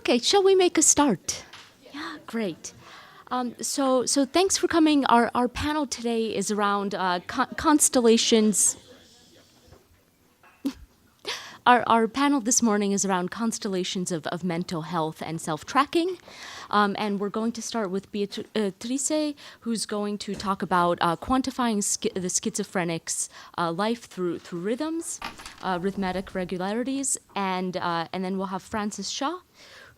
Okay, shall we make a start? Yeah, great. So thanks for coming. Our panel today is around constellations. Our panel this morning is around constellations of mental health and self-tracking. And we're going to start with Beatrice, who's going to talk about quantifying the schizophrenic's life through rhythms, rhythmic regularities, and then we'll have Francis Shaw,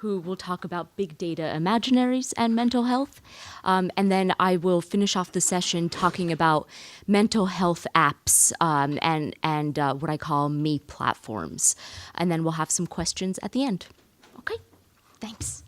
who will talk about big data imaginaries and mental health. And then I will finish off the session talking about mental health apps and what I call me platforms. And then we'll have some questions at the end. Okay, thanks.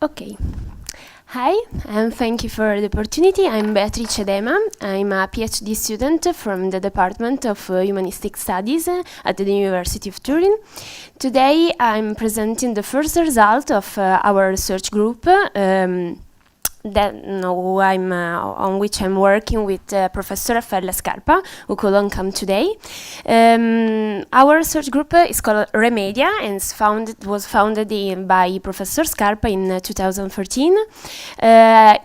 Okay. Hi, and thank you for the opportunity. I'm Beatrice Dema. I'm a PhD student from the Department of Humanistic Studies at the University of Turin. Today, I'm presenting the first result of our research group on which I'm working with Professor Raffaella Scarpa, who couldn't come today. Our research group is called Remedia and was founded by Professor Scarpa in 2013.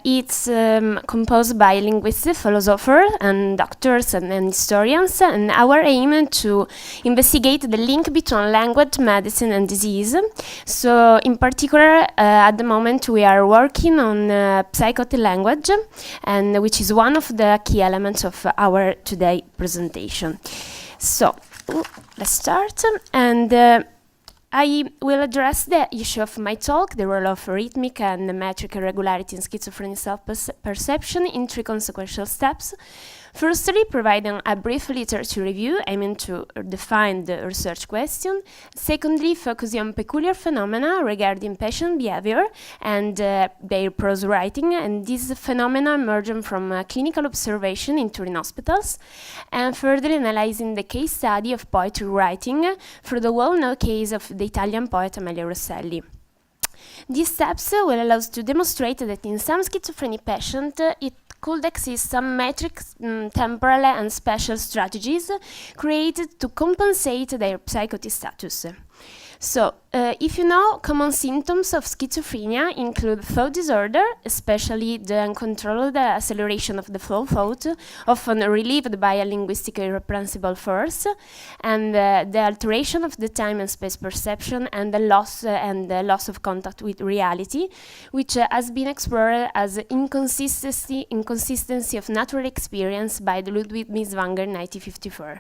It's composed by linguists, philosophers, and doctors and historians, and our aim to investigate the link between language, medicine, and disease. So, in particular, at the moment we are working on psychotic language, and which is one of the key elements of our today presentation. So, let's start. And I will address the issue of my talk, the role of rhythmic and metric irregularity in schizophrenia self-perception in three consequential steps. Firstly, providing a brief literature review aiming to define the research question. Secondly, focusing on peculiar phenomena regarding patient behavior and their prose writing, and these phenomena emerging from clinical observation in Turin hospitals. And further, analyzing the case study of poetry writing for the well-known case of the Italian poet Amelia Rosselli. These steps will allow us to demonstrate that in some schizophrenic patients, it could exist some metric, temporal, and spatial strategies created to compensate their psychotic status. So, if you know, common symptoms of schizophrenia include thought disorder, especially the uncontrolled acceleration of the flow of thought, often relieved by a linguistic irrepressible force, and the alteration of the time and space perception, and the loss of contact with reality, which has been explored as inconsistency of natural experience by Ludwig Binswanger in 1954.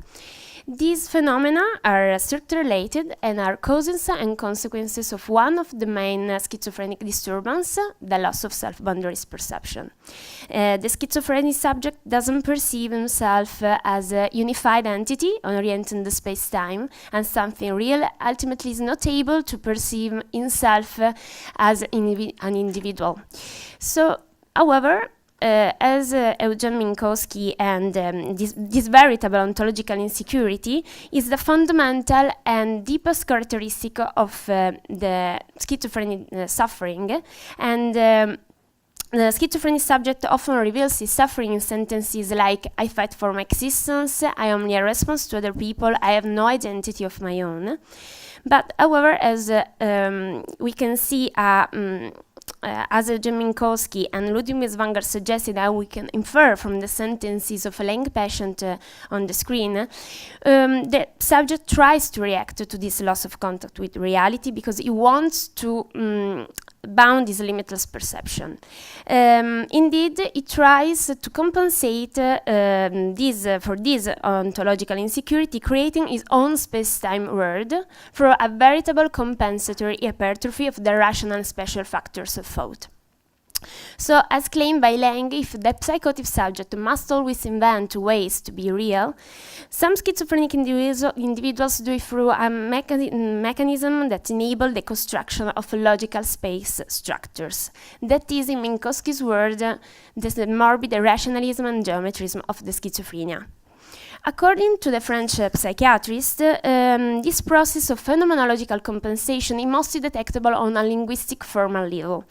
These phenomena are strictly related and are causes and consequences of one of the main schizophrenic disturbances, the loss of self-boundaries perception. The schizophrenic subject doesn't perceive himself as a unified entity oriented in the space-time, and something real ultimately is not able to perceive himself as an individual. So, however, as Eugen Minkowski and this veritable ontological insecurity is the fundamental and deepest characteristic of the schizophrenic suffering, and the schizophrenic subject often reveals his suffering in sentences like, I fight for my existence, I am only a response to other people, I have no identity of my own. But however, as we can see, as Minkowski and Ludwig Binswanger suggested, how we can infer from the sentences of a laying patient on the screen, the subject tries to react to this loss of contact with reality because he wants to bound his limitless perception. Indeed, it tries to compensate for this ontological insecurity, creating his own space-time world for a veritable compensatory hypertrophy of the rational and special factors of thought. So, as claimed by Lang, if the psychotic subject must always invent ways to be real, some schizophrenic individuals do it through a mechanism that enables the construction of logical space structures. That is, in Minkowski's word, the morbid rationalism and geometrism of the schizophrenia. According to the French psychiatrist, this process of phenomenological compensation is mostly detectable on a linguistic formal level.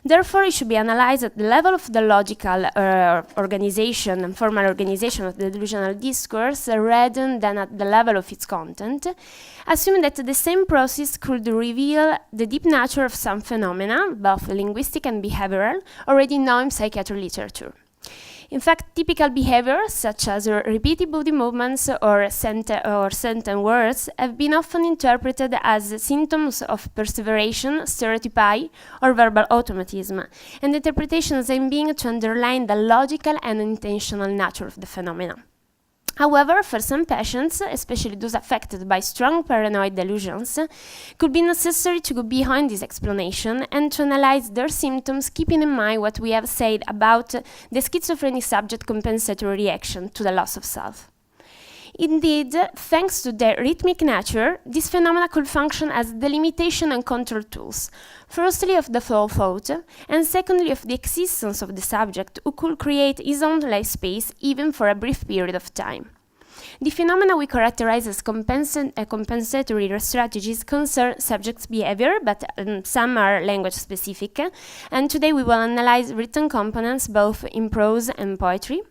Therefore, it should be analyzed at the level of the logical organization and formal organization of the delusional discourse rather than at the level of its content, assuming that the same process could reveal the deep nature of some phenomena, both linguistic and behavioral, already known in psychiatry literature. In fact, typical behaviors, such as repeated body movements or sentence words, have been often interpreted as symptoms of perseveration, stereotypy, or verbal automatism, and interpretations aim being to underline the logical and intentional nature of the phenomena. However, for some patients, especially those affected by strong paranoid delusions, it could be necessary to go behind this explanation and to analyze their symptoms, keeping in mind what we have said about the schizophrenic subject compensatory reaction to the loss of self. Indeed, thanks to their rhythmic nature, these phenomena could function as delimitation and control tools, firstly of the flow of thought, and secondly of the existence of the subject who could create his own life space even for a brief period of time. The phenomena we characterize as compensatory strategies concern subject's behavior, but some are language specific, and today we will analyze written components both in prose and poetry.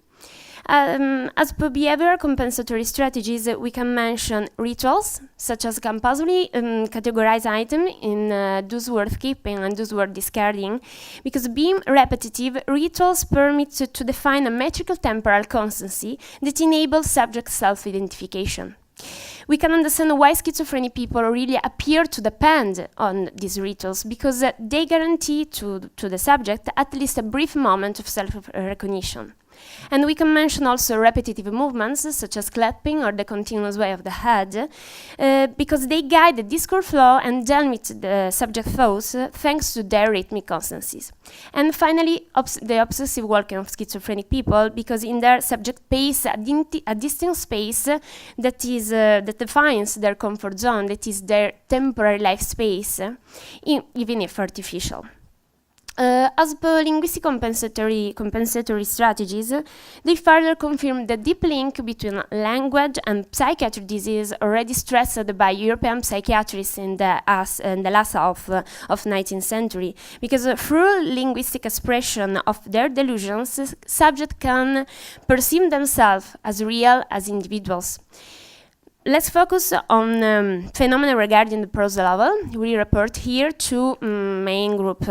As per behavior compensatory strategies, we can mention rituals, such as compulsory categorize items in those worth keeping and those worth discarding, because being repetitive, rituals permit to define a metrical temporal constancy that enables subject self-identification. We can understand why schizophrenic people really appear to depend on these rituals, because they guarantee to the subject at least a brief moment of self-recognition. And we can mention also repetitive movements, such as clapping or the continuous way of the head, because they guide the discourse flow and delimit the subject thoughts thanks to their rhythmic constancies. And finally, the obsessive walking of schizophrenic people, because in their subject pace a distinct space that defines their comfort zone, that is their temporary life space, even if artificial. As per linguistic compensatory strategies, they further confirm the deep link between language and psychiatric disease already stressed by European psychiatrists in the last half of 19th century, because through linguistic expression of their delusions, subjects can perceive themselves as real as individuals. Let's focus on phenomena regarding the prose level. We report here two main groups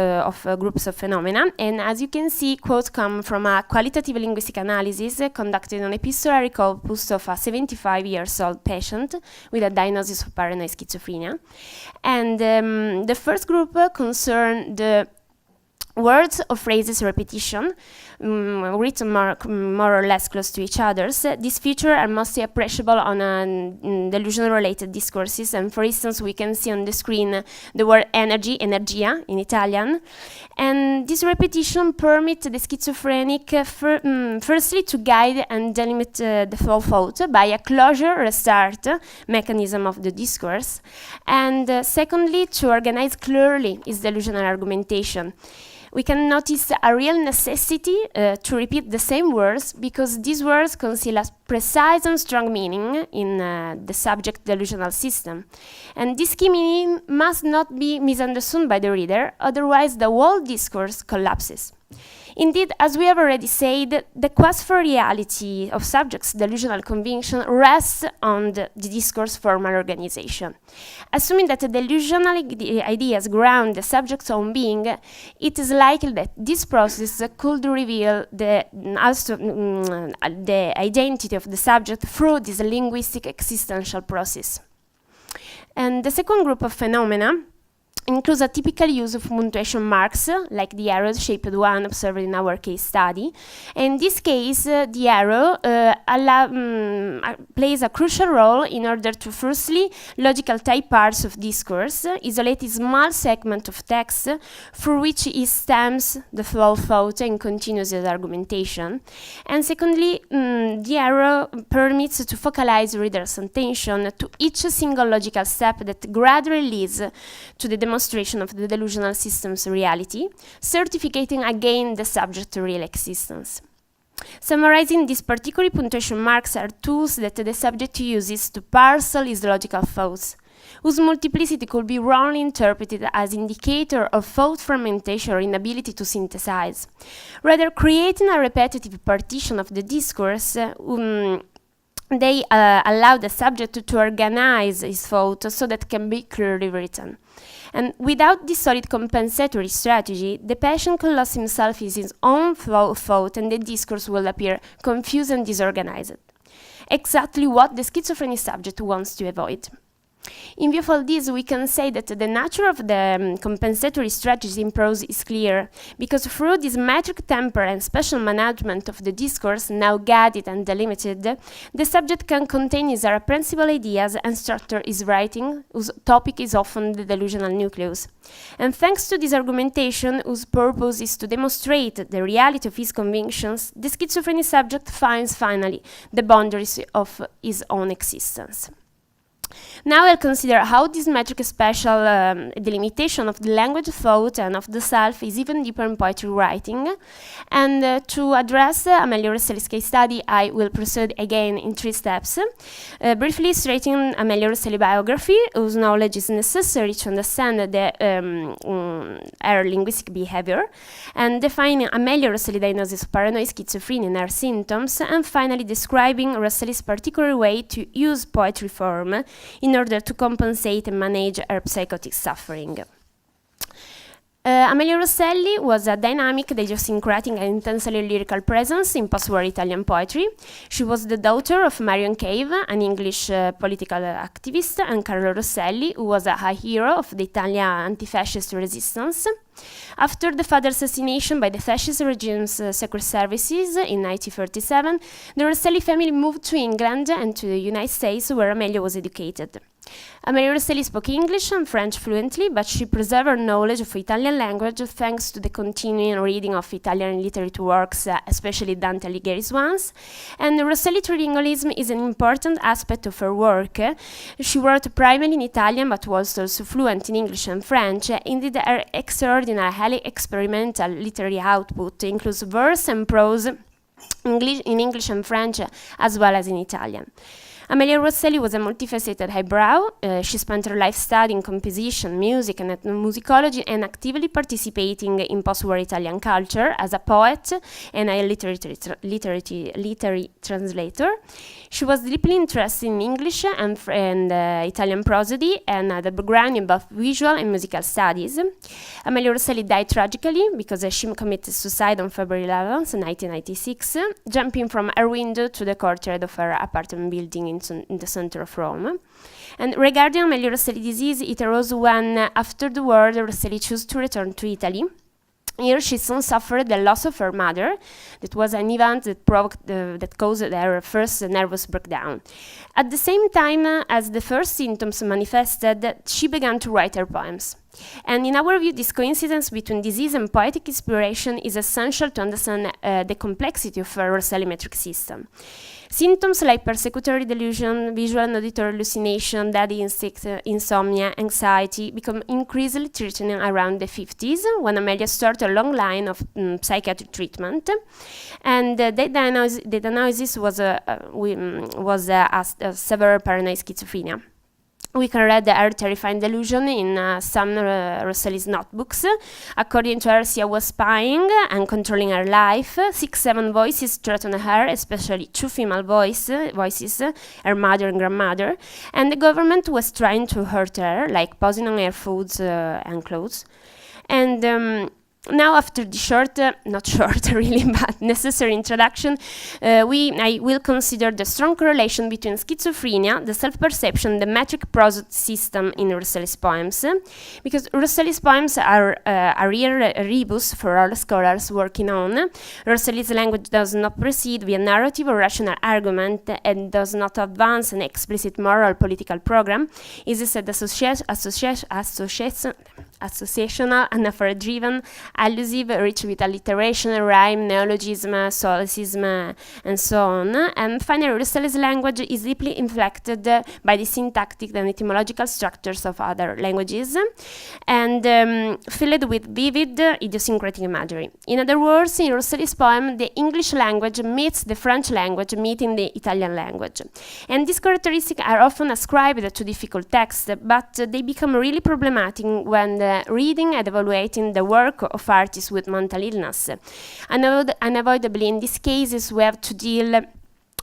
of phenomena, and as you can see, quotes come from a qualitative linguistic analysis conducted on epistolary corpus of a 75-year-old patient with a diagnosis of paranoid schizophrenia. And the first group concerned the words or phrases repetition, written more or less close to each other. These features are mostly appreciable on delusion-related discourses, and for instance, we can see on the screen the word energy, energia in Italian. And this repetition permits the schizophrenic firstly to guide and delimit the flow of thought by a closure restart mechanism of the discourse, and secondly to organize clearly its delusional argumentation. We can notice a real necessity to repeat the same words, because these words conceal a precise and strong meaning in the subject delusional system. And this key meaning must not be misunderstood by the reader, otherwise the whole discourse collapses. Indeed, as we have already said, the quest for reality of subjects' delusional conviction rests on the discourse formal organization. Assuming that the delusional ideas ground the subject's own being, it is likely that this process could reveal the identity of the subject through this linguistic existential process. And the second group of phenomena includes a typical use of punctuation marks, like the arrow-shaped one observed in our case study. In this case, the arrow plays a crucial role in order to firstly logical type parts of discourse, isolate a small segment of text through which it stems the flow of thought and continues its argumentation. And secondly, the arrow permits to focalize readers' attention to each single logical step that gradually leads to the demonstration of the delusional system's reality, certificating again the subject's real existence. Summarizing, these particular punctuation marks are tools that the subject uses to parcel his logical thoughts, whose multiplicity could be wrongly interpreted as indicator of thought fragmentation or inability to synthesize. Rather, creating a repetitive partition of the discourse, they allow the subject to organize his thought so that it can be clearly written. And without this solid compensatory strategy, the patient can lose himself in his own thought and the discourse will appear confused and disorganized. Exactly what the schizophrenic subject wants to avoid. In view of all this, we can say that the nature of the compensatory strategy in prose is clear, because through this metric temper and special management of the discourse, now guided and delimited, the subject can contain his reprehensible ideas and structure his writing, whose topic is often the delusional nucleus. And thanks to this argumentation, whose purpose is to demonstrate the reality of his convictions, the schizophrenic subject finds finally the boundaries of his own existence. Now I'll consider how this metric special delimitation of the language, thought, and of the self is even deeper in poetry writing. And to address Amelia Rosselli's case study, I will proceed again in 3 steps. Briefly illustrating Amelia Rosselli's biography, whose knowledge is necessary to understand her linguistic behavior, and defining Amelia Rosselli's diagnosis of paranoid schizophrenia and her symptoms, and finally describing Rosselli's particular way to use poetry form in order to compensate and manage her psychotic suffering. Amelia Rosselli was a dynamic, idiosyncratic, and intensely lyrical presence in post-war Italian poetry. She was the daughter of Marion Cave, an English political activist, and Carlo Rosselli, who was a hero of the Italian anti-fascist resistance. After the father's assassination by the fascist regime's secret services in 1937, the Rosselli family moved to England and to the United States, where Amelia was educated. Amelia Rosselli spoke English and French fluently, but she preserved her knowledge of Italian language thanks to the continuing reading of Italian literary works, especially Dante Alighieri's ones. And Rosselli trilingualism is an important aspect of her work. She wrote primarily in Italian, but was also fluent in English and French. Indeed, her extraordinary, highly experimental literary output includes verse and prose in English and French, as well as in Italian. Amelia Rosselli was a multifaceted highbrow. She spent her life studying composition, music, and ethnomusicology, and actively participating in post-war Italian culture as a poet and a literary translator. She was deeply interested in English and Italian prosody, and had a background in both visual and musical studies. Amelia Rosselli died tragically because she committed suicide on February 11, 1996, jumping from her window to the courtyard of her apartment building in the center of Rome. And regarding Amelia Rosselli's disease, it arose when, after the war, Rosselli chose to return to Italy. Here she soon suffered the loss of her mother. That was an event that caused her first nervous breakdown. At the same time as the first symptoms manifested, she began to write her poems. And in our view, this coincidence between disease and poetic inspiration is essential to understand the complexity of her Rosselli metric system. Symptoms like persecutory delusion, visual and auditory hallucination, daddy instinct, insomnia, anxiety become increasingly threatening around the 50s, when Amelia started a long line of psychiatric treatment. And the diagnosis was severe paranoid schizophrenia. We can read her terrifying delusion in some Rosselli's notebooks. According to her, she was spying and controlling her life. 6-7 voices threatened her, especially 2 female voices, her mother and grandmother. And the government was trying to hurt her, like poisoning her foods and clothes. And now, after the not short really, but necessary introduction, I will consider the strong correlation between schizophrenia, the self-perception, the metric prose system in Rosselli's poems, because Rosselli's poems are a real rebus for all scholars working on. Rosselli's language does not proceed via narrative or rational argument and does not advance an explicit moral political program. It is an associational, anaphora-driven, allusive, rich with alliteration, rhyme, neologism, solecism, and so on. And finally, Russell's language is deeply inflected by the syntactic and etymological structures of other languages, and filled with vivid, idiosyncratic imagery. In other words, in Russell's poem, the English language meets the French language, meeting the Italian language. And these characteristics are often ascribed to difficult texts, but they become really problematic when reading and evaluating the work of artists with mental illness. Unavoidably, in these cases, we have to deal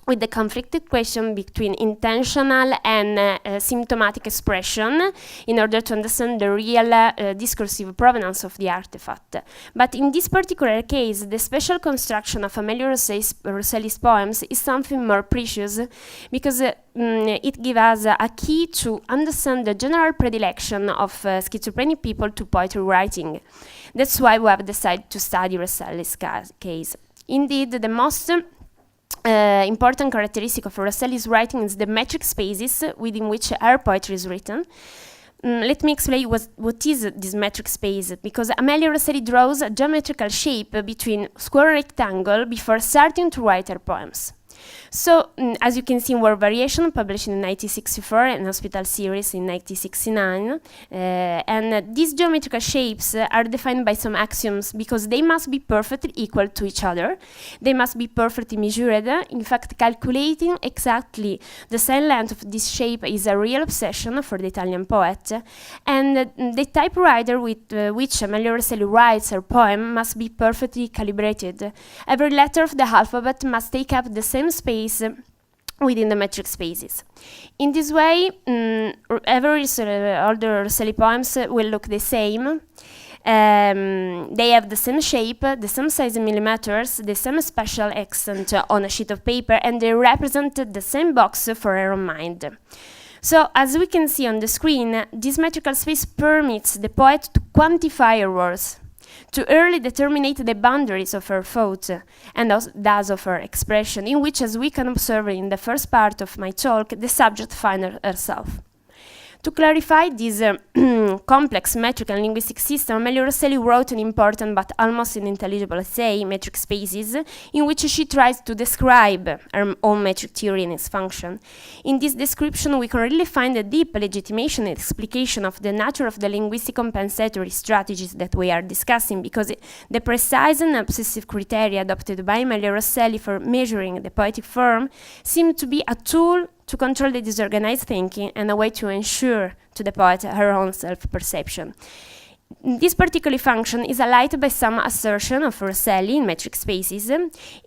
with the conflicted question between intentional and symptomatic expression in order to understand the real discursive provenance of the artifact. But in this particular case, the special construction of Amelia Rosselli's poems is something more precious because it gives us a key to understand the general predilection of schizophrenic people to poetry writing. That's why we have decided to study Rosselli's case. Indeed, the most important characteristic of Rosselli's writing is the metric spaces within which her poetry is written. Let me explain what is this metric space, because Amelia Rosselli draws a geometrical shape between square and rectangle before starting to write her poems. So, as you can see in Word Variation, published in 1964 and Hospital Series in 1969, and these geometrical shapes are defined by some axioms because they must be perfectly equal to each other. They must be perfectly measured. In fact, calculating exactly the same length of this shape is a real obsession for the Italian poet. And the typewriter with which Amelia Rosselli writes her poem must be perfectly calibrated. Every letter of the alphabet must take up the same space within the metric spaces. In this way, all the Rosselli poems will look the same. They have the same shape, the same size in millimeters, the same spatial extent on a sheet of paper, and they represent the same box for her own mind. So, as we can see on the screen, this metrical space permits the poet to quantify her words, to early determine the boundaries of her thought and thus of her expression, in which, as we can observe in the first part of my talk, the subject finds herself. To clarify this complex metric and linguistic system, Amelia Rosselli wrote an important but almost unintelligible essay, Metric Spaces, in which she tries to describe her own metric theory and its function. In this description, we can really find a deep legitimation and explication of the nature of the linguistic compensatory strategies that we are discussing, because the precise and obsessive criteria adopted by Amelia Rosselli for measuring the poetic form seem to be a tool to control the disorganized thinking and a way to ensure to the poet her own self-perception. This particular function is highlighted by some assertion of Rosselli in metric spaces.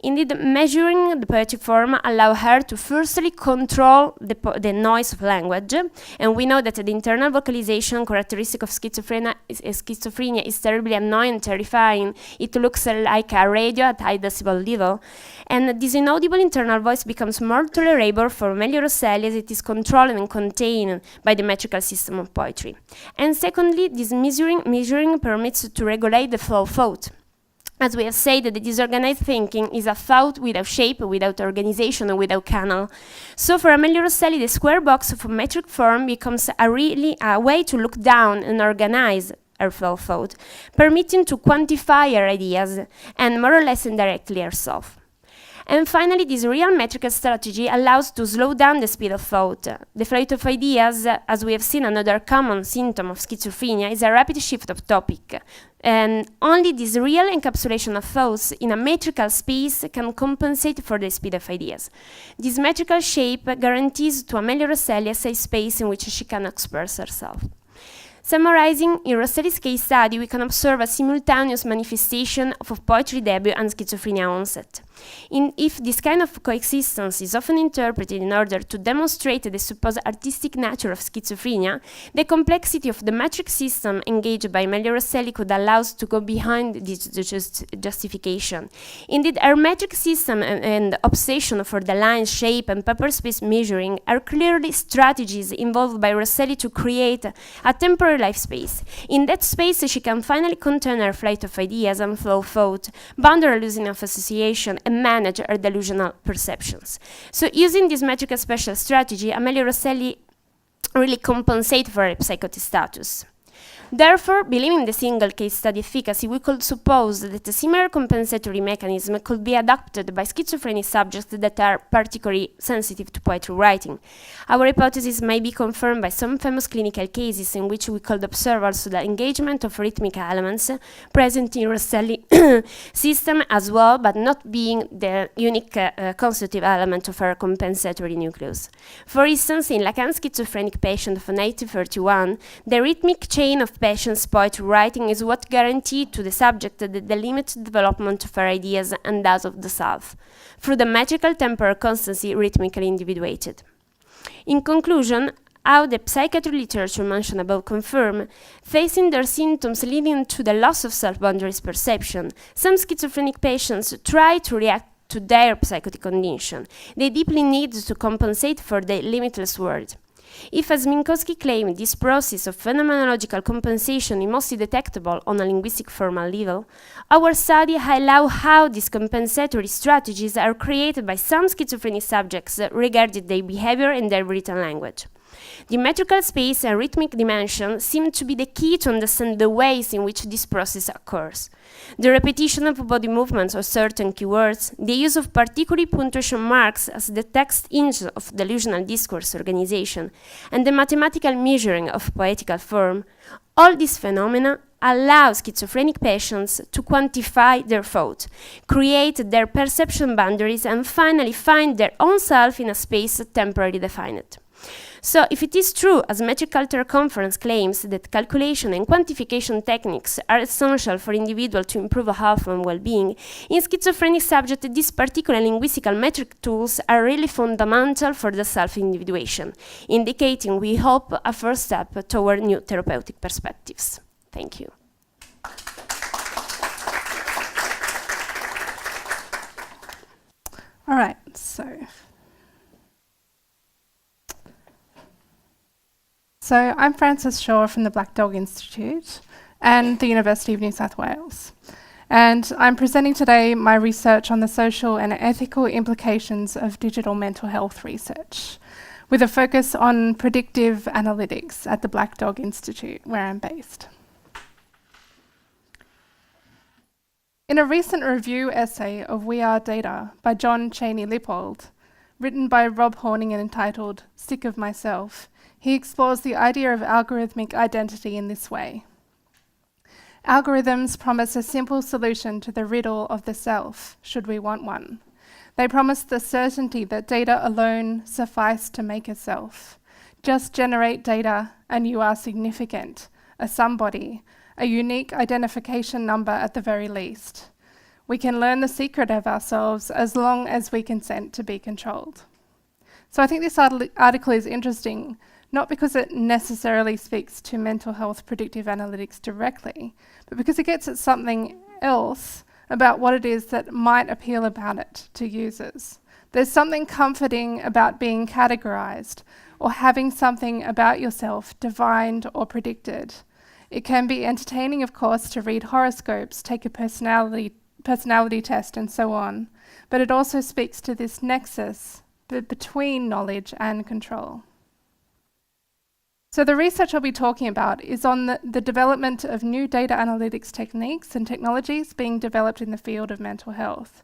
Indeed, measuring the poetic form allows her to firstly control the noise of language, and we know that the internal vocalization characteristic of schizophrenia is terribly annoying and terrifying. It looks like a radio at high decibel level, and this inaudible internal voice becomes more tolerable for Amelia Rosselli as it is controlled and contained by the metrical system of poetry. And secondly, this measuring permits to regulate the flow of thought. As we have said, the disorganized thinking is a thought without shape, without organization, and without canal. So for Amelia Rosselli, the square box of a metric form becomes a way to look down and organize her flow of thought, permitting to quantify her ideas and more or less indirectly herself. And finally, this real metrical strategy allows to slow down the speed of thought. The flight of ideas, as we have seen, another common symptom of schizophrenia, is a rapid shift of topic. And only this real encapsulation of thoughts in a metrical space can compensate for the speed of ideas. This metrical shape guarantees to Amelia Rosselli a safe space in which she can express herself. Summarizing, in Rosselli's case study, we can observe a simultaneous manifestation of poetry debut and schizophrenia onset. If this kind of coexistence is often interpreted in order to demonstrate the supposed artistic nature of schizophrenia, the complexity of the metric system engaged by Amelia Rosselli could allow us to go behind this justification. Indeed, our metric system and obsession for the line, shape, and paper space measuring are clearly strategies involved by Rosselli to create a temporary life space. In that space, she can finally contain her flight of ideas and flow of thought, bound her illusion of association, and manage her delusional perceptions. So using this metrical special strategy, Amelia Rosselli really compensates for her psychotic status. Therefore, believing the single case study efficacy, we could suppose that a similar compensatory mechanism could be adopted by schizophrenic subjects that are particularly sensitive to poetry writing. Our hypothesis may be confirmed by some famous clinical cases in which we could observe also the engagement of rhythmic elements present in Rosselli system as well, but not being the unique constitutive element of our compensatory nucleus. For instance, in Lacan's schizophrenic patient of 1931, the rhythmic chain of patients' poetry writing is what guaranteed to the subject the limited development of her ideas and thus of the self, through the metrical temporal constancy rhythmically individuated. In conclusion, how the psychiatry literature mentioned above confirm, facing their symptoms leading to the loss of self-boundaries perception, some schizophrenic patients try to react to their psychotic condition. They deeply need to compensate for the limitless world. If, as Minkowski claimed, this process of phenomenological compensation is mostly detectable on a linguistic formal level, our study highlights how these compensatory strategies are created by some schizophrenic subjects regarding their behavior and their written language. The metrical space and rhythmic dimension seem to be the key to understand the ways in which this process occurs. The repetition of body movements or certain keywords, the use of particular punctuation marks as the text engine of delusional discourse organization, and the mathematical measuring of poetical form, all these phenomena allow schizophrenic patients to quantify their thought, create their perception boundaries, and finally find their own self in a space temporarily defined. So, if it is true, as Metric Culture Conference claims, that calculation and quantification techniques are essential for individuals to improve health and well-being, in schizophrenic subjects, these particular linguistical metric tools are really fundamental for the self-individuation, indicating, we hope, a first step toward new therapeutic perspectives. Thank you. All right, So I'm Frances Shaw from the Black Dog Institute and the University of New South Wales. And I'm presenting today my research on the social and ethical implications of digital mental health research, with a focus on predictive analytics at the Black Dog Institute, where I'm based. In a recent review essay of We Are Data by John Cheney-Lippold, written by Rob Horning and entitled Sick of Myself, he explores the idea of algorithmic identity in this way. Algorithms promise a simple solution to the riddle of the self, should we want one. They promise the certainty that data alone suffice to make a self. Just generate data and you are significant, a somebody, a unique identification number at the very least. We can learn the secret of ourselves as long as we consent to be controlled. So I think this article is interesting, not because it necessarily speaks to mental health predictive analytics directly, but because it gets at something else about what it is that might appeal about it to users. There's something comforting about being categorized or having something about yourself divined or predicted. It can be entertaining, of course, to read horoscopes, take a personality test, and so on, but it also speaks to this nexus between knowledge and control. So the research I'll be talking about is on the development of new data analytics techniques and technologies being developed in the field of mental health.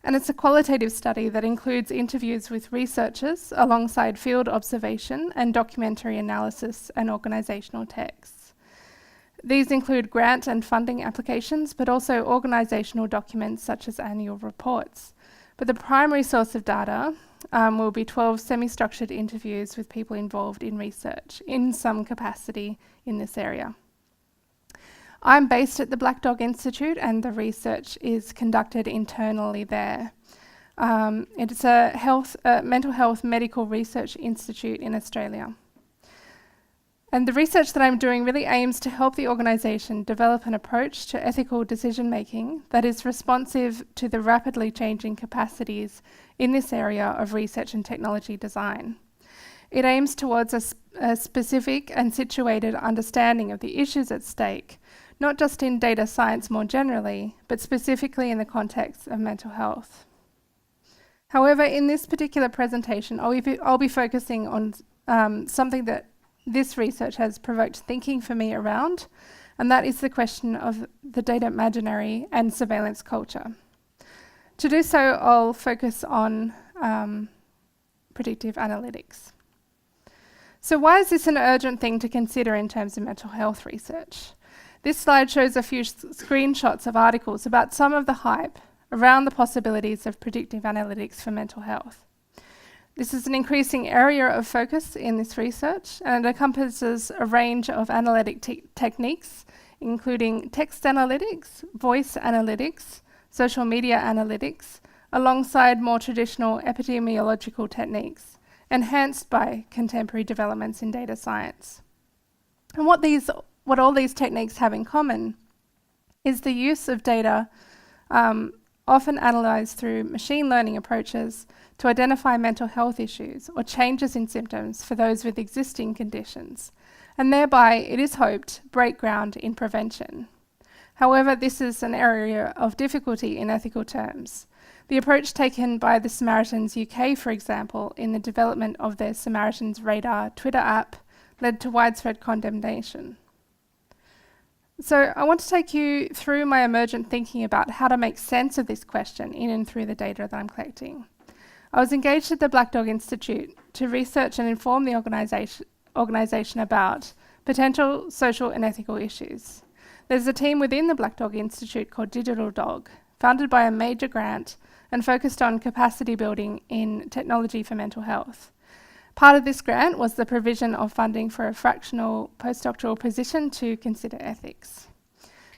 And it's a qualitative study that includes interviews with researchers alongside field observation and documentary analysis and organizational texts. These include grant and funding applications, but also organizational documents such as annual reports. But the primary source of data will be 12 semi-structured interviews with people involved in research in some capacity in this area. I'm based at the Black Dog Institute and the research is conducted internally there. It's a mental health medical research institute in Australia. And the research that I'm doing really aims to help the organisation develop an approach to ethical decision-making that is responsive to the rapidly changing capacities in this area of research and technology design. It aims towards a specific and situated understanding of the issues at stake, not just in data science more generally, but specifically in the context of mental health. However, in this particular presentation, I'll be focusing on something that this research has provoked thinking for me around, and that is the question of the data imaginary and surveillance culture. To do so, I'll focus on predictive analytics. So why is this an urgent thing to consider in terms of mental health research? This slide shows a few screenshots of articles about some of the hype around the possibilities of predictive analytics for mental health. This is an increasing area of focus in this research, and it encompasses a range of analytic techniques, including text analytics, voice analytics, social media analytics, alongside more traditional epidemiological techniques, enhanced by contemporary developments in data science. And what all these techniques have in common is the use of data often analysed through machine learning approaches to identify mental health issues or changes in symptoms for those with existing conditions, and thereby, it is hoped, break ground in prevention. However, this is an area of difficulty in ethical terms. The approach taken by the Samaritans UK, for example, in the development of their Samaritans Radar Twitter app, led to widespread condemnation. So I want to take you through my emergent thinking about how to make sense of this question in and through the data that I'm collecting. I was engaged at the Black Dog Institute to research and inform the organisation about potential social and ethical issues. There's a team within the Black Dog Institute called Digital Dog, funded by a major grant and focused on capacity building in technology for mental health. Part of this grant was the provision of funding for a fractional postdoctoral position to consider ethics.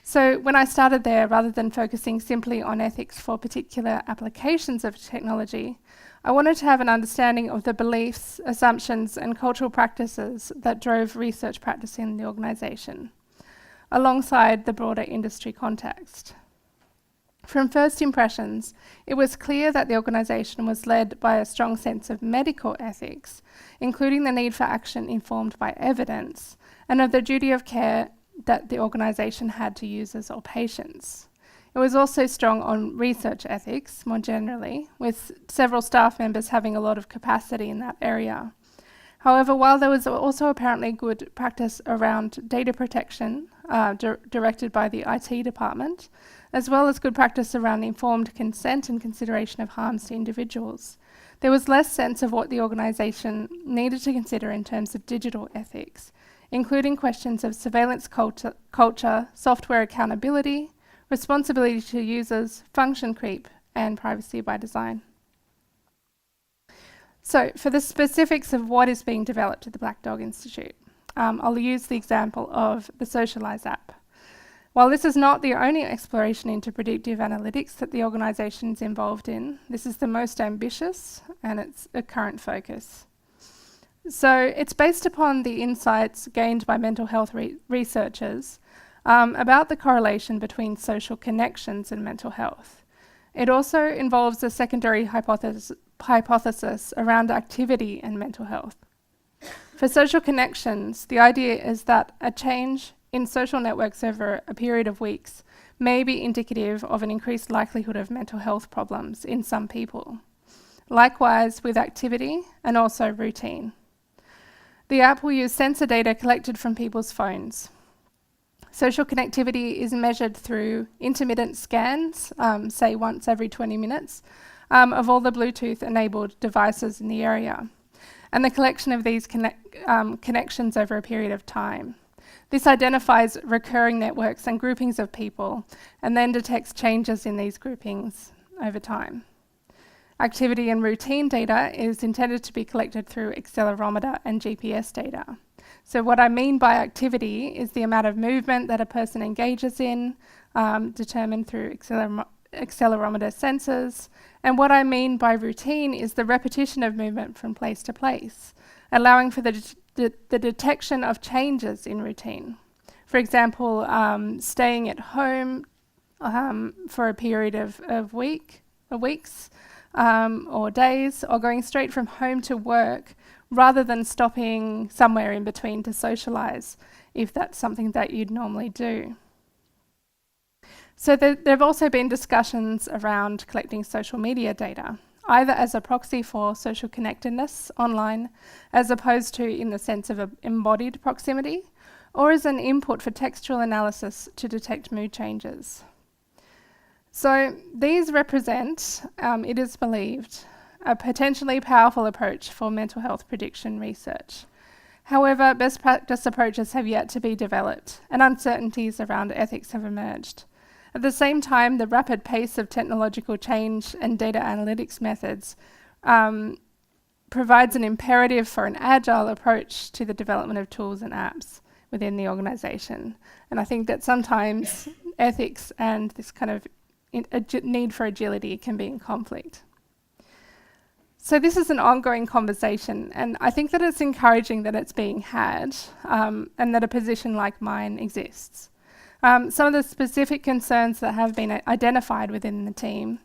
So when I started there, rather than focusing simply on ethics for particular applications of technology, I wanted to have an understanding of the beliefs, assumptions, and cultural practices that drove research practice in the organisation, alongside the broader industry context. From first impressions, it was clear that the organisation was led by a strong sense of medical ethics, including the need for action informed by evidence, and of the duty of care that the organisation had to users or patients. It was also strong on research ethics, more generally, with several staff members having a lot of capacity in that area. However, while there was also apparently good practice around data protection, directed by the IT department, as well as good practice around informed consent and consideration of harms to individuals, there was less sense of what the organisation needed to consider in terms of digital ethics, including questions of surveillance culture, software accountability, responsibility to users, function creep, and privacy by design. So, for the specifics of what is being developed at the Black Dog Institute, I'll use the example of the Socialise app. While this is not the only exploration into predictive analytics that the organisation is involved in, this is the most ambitious and it's a current focus. So it's based upon the insights gained by mental health researchers about the correlation between social connections and mental health. It also involves a secondary hypothesis around activity and mental health. For social connections, the idea is that a change in social networks over a period of weeks may be indicative of an increased likelihood of mental health problems in some people. Likewise with activity and also routine. The app will use sensor data collected from people's phones. Social connectivity is measured through intermittent scans, say once every 20 minutes, of all the Bluetooth-enabled devices in the area, and the collection of these connections over a period of time. This identifies recurring networks and groupings of people, and then detects changes in these groupings over time. Activity and routine data is intended to be collected through accelerometer and GPS data. So what I mean by activity is the amount of movement that a person engages in, determined through accelerometer sensors. And what I mean by routine is the repetition of movement from place to place, allowing for the detection of changes in routine. For example, staying at home for a period of weeks or days, or going straight from home to work rather than stopping somewhere in between to socialise, if that's something that you'd normally do. So there have also been discussions around collecting social media data. either as a proxy for social connectedness online, as opposed to in the sense of embodied proximity, or as an input for textual analysis to detect mood changes. So these represent, it is believed, a potentially powerful approach for mental health prediction research. However, best practice approaches have yet to be developed, and uncertainties around ethics have emerged. At the same time, the rapid pace of technological change and data analytics methods provides an imperative for an agile approach to the development of tools and apps within the organisation. And I think that sometimes ethics and this kind of need for agility can be in conflict. So this is an ongoing conversation, and I think that it's encouraging that it's being had, and that a position like mine exists. Some of the specific concerns that have been identified within the team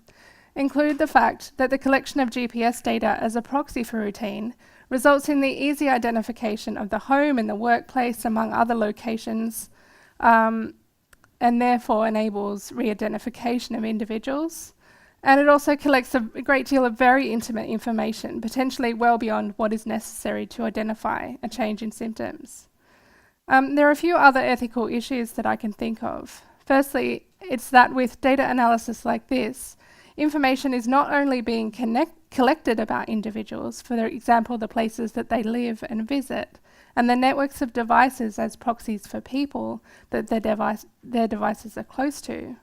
include the fact that the collection of GPS data as a proxy for routine results in the easy identification of the home and the workplace among other locations, and therefore enables re-identification of individuals. And it also collects a great deal of very intimate information, potentially well beyond what is necessary to identify a change in symptoms. There are a few other ethical issues that I can think of. Firstly, it's that with data analysis like this, information is not only being collected about individuals, for example, the places that they live and visit, and the networks of devices as proxies for people that their devices are close to.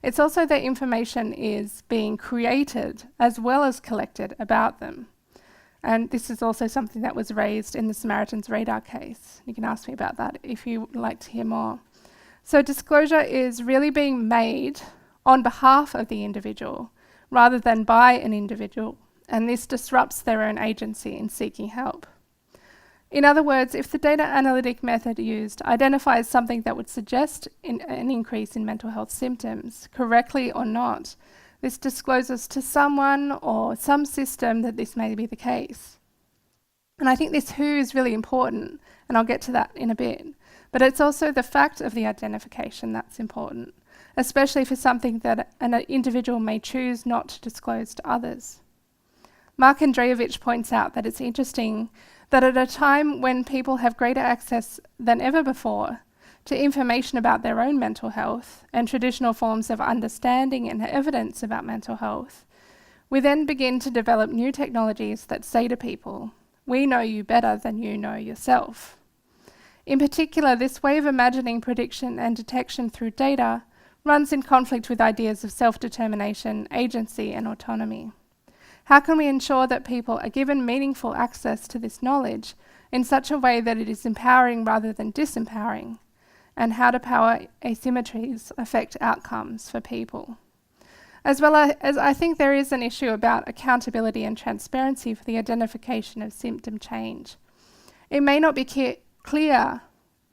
It's also that information is being created as well as collected about them. And this is also something that was raised in the Samaritan's Radar case. You can ask me about that if you would like to hear more. So disclosure is really being made on behalf of the individual rather than by an individual, and this disrupts their own agency in seeking help. In other words, if the data analytic method used identifies something that would suggest an increase in mental health symptoms, correctly or not, this discloses to someone or some system that this may be the case. And I think this who is really important, and I'll get to that in a bit. But it's also the fact of the identification that's important, especially for something that an individual may choose not to disclose to others. Mark Andreevich points out that it's interesting that at a time when people have greater access than ever before to information about their own mental health and traditional forms of understanding and evidence about mental health, we then begin to develop new technologies that say to people, we know you better than you know yourself. In particular, this way of imagining prediction and detection through data runs in conflict with ideas of self-determination, agency, and autonomy. How can we ensure that people are given meaningful access to this knowledge in such a way that it is empowering rather than disempowering? And how do power asymmetries affect outcomes for people? As well as I think there is an issue about accountability and transparency for the identification of symptom change. It may not be clear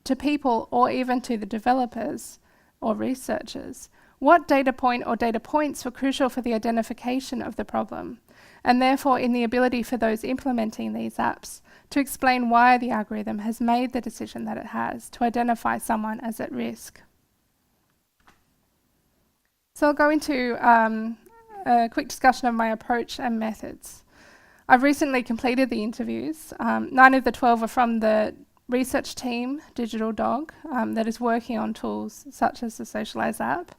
to people or even to the developers or researchers what data point or data points were crucial for the identification of the problem, and therefore in the ability for those implementing these apps to explain why the algorithm has made the decision that it has to identify someone as at risk. So I'll go into a quick discussion of my approach and methods. I've recently completed the interviews. 9 of the 12 are from the research team, Digital Dog, that is working on tools such as the Socialise app.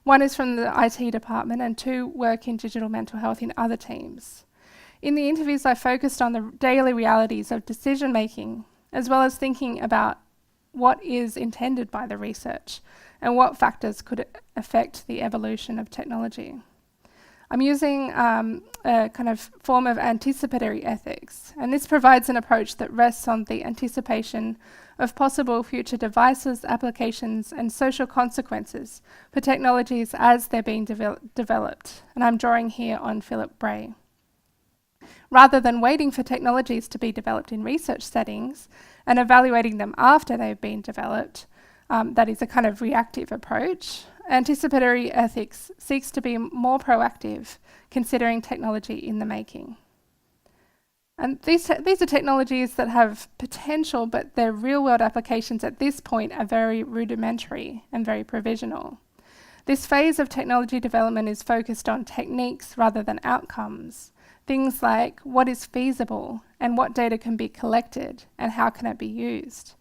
1 is from the IT department, and 2 work in digital mental health in other teams. In the interviews, I focused on the daily realities of decision making, as well as thinking about what is intended by the research and what factors could affect the evolution of technology. I'm using a kind of form of anticipatory ethics, and this provides an approach that rests on the anticipation of possible future devices, applications, and social consequences for technologies as they're being developed. And I'm drawing here on Philip Bray. Rather than waiting for technologies to be developed in research settings and evaluating them after they've been developed, that is a kind of reactive approach. Anticipatory ethics seeks to be more proactive, considering technology in the making. And these are technologies that have potential, but their real-world applications at this point are very rudimentary and very provisional. This phase of technology development is focused on techniques rather than outcomes. Things like what is feasible and what data can be collected and how can it be used.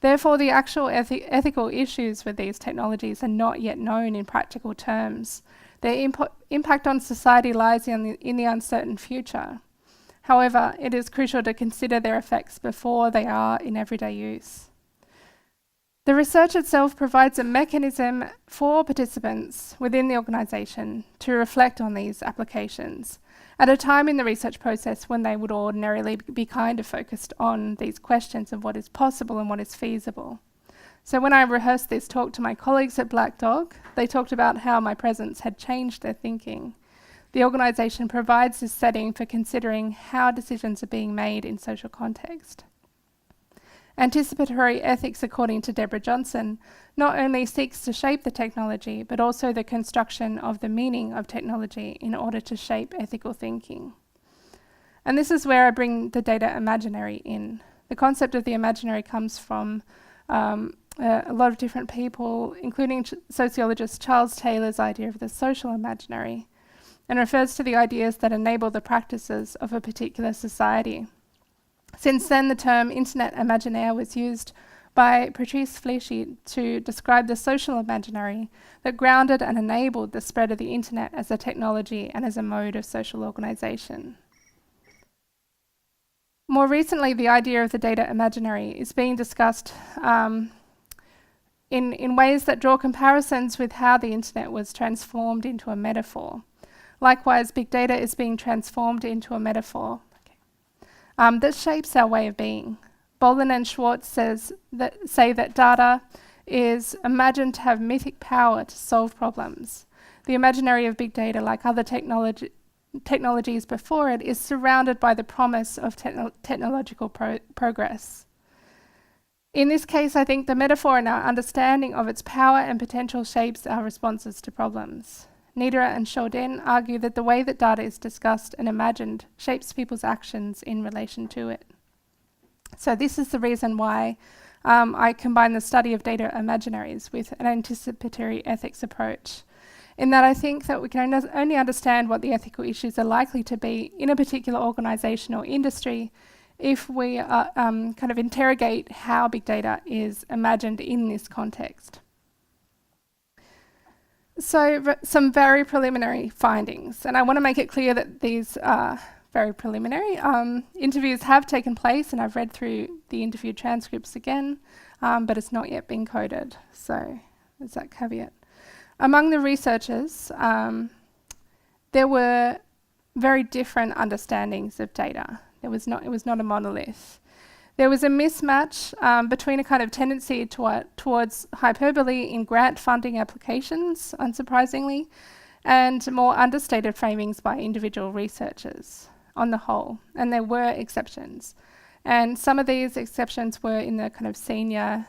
Therefore, the actual ethical issues with these technologies are not yet known in practical terms. Their impact on society lies in the uncertain future. However, it is crucial to consider their effects before they are in everyday use. The research itself provides a mechanism for participants within the organisation to reflect on these applications at a time in the research process when they would ordinarily be kind of focused on these questions of what is possible and what is feasible. So when I rehearsed this talk to my colleagues at Black Dog, they talked about how my presence had changed their thinking. The organisation provides this setting for considering how decisions are being made in social context. Anticipatory ethics, according to Deborah Johnson, not only seeks to shape the technology, but also the construction of the meaning of technology in order to shape ethical thinking. And this is where I bring the data imaginary in. The concept of the imaginary comes from a lot of different people, including sociologist Charles Taylor's idea of the social imaginary, and refers to the ideas that enable the practices of a particular society. Since then, the term Internet Imaginaire was used by Patrice Fléchy to describe the social imaginary that grounded and enabled the spread of the Internet as a technology and as a mode of social organisation. More recently, the idea of the data imaginary is being discussed in ways that draw comparisons with how the Internet was transformed into a metaphor. Likewise, big data is being transformed into a metaphor that shapes our way of being. Bolin and Schwartz say that data is imagined to have mythic power to solve problems. The imaginary of big data, like other technologies before it, is surrounded by the promise of technological progress. In this case, I think the metaphor and our understanding of its power and potential shapes our responses to problems. Niedera and Chaudin argue that the way that data is discussed and imagined shapes people's actions in relation to it. So this is the reason why I combine the study of data imaginaries with an anticipatory ethics approach, in that I think that we can only understand what the ethical issues are likely to be in a particular organisation or industry if we kind of interrogate how big data is imagined in this context. So some very preliminary findings, and I want to make it clear that these are very preliminary. Interviews have taken place, and I've read through the interview transcripts again, but it's not yet been coded, so there's that caveat. Among the researchers, there were very different understandings of data. It was not a monolith. There was a mismatch between a kind of tendency towards hyperbole in grant funding applications, unsurprisingly, and more understated framings by individual researchers on the whole. And there were exceptions. And some of these exceptions were in the kind of senior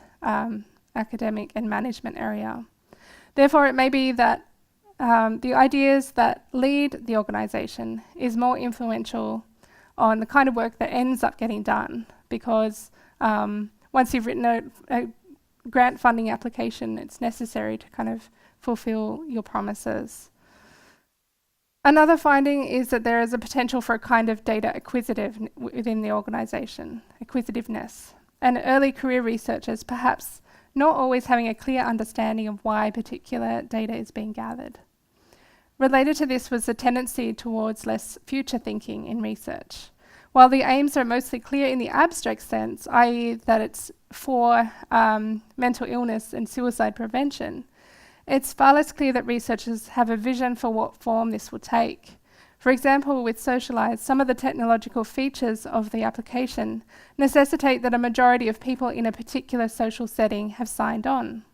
academic and management area. Therefore, it may be that the ideas that lead the organisation is more influential on the kind of work that ends up getting done, because once you've written a grant funding application, it's necessary to kind of fulfill your promises. Another finding is that there is a potential for a kind of data within the organisation, acquisitiveness, and early career researchers perhaps not always having a clear understanding of why particular data is being gathered. Related to this was the tendency towards less future thinking in research. While the aims are mostly clear in the abstract sense, i.e. that it's for mental illness and suicide prevention, it's far less clear that researchers have a vision for what form this will take. For example, with Socialise, some of the technological features of the application necessitate that a majority of people in a particular social setting have signed on.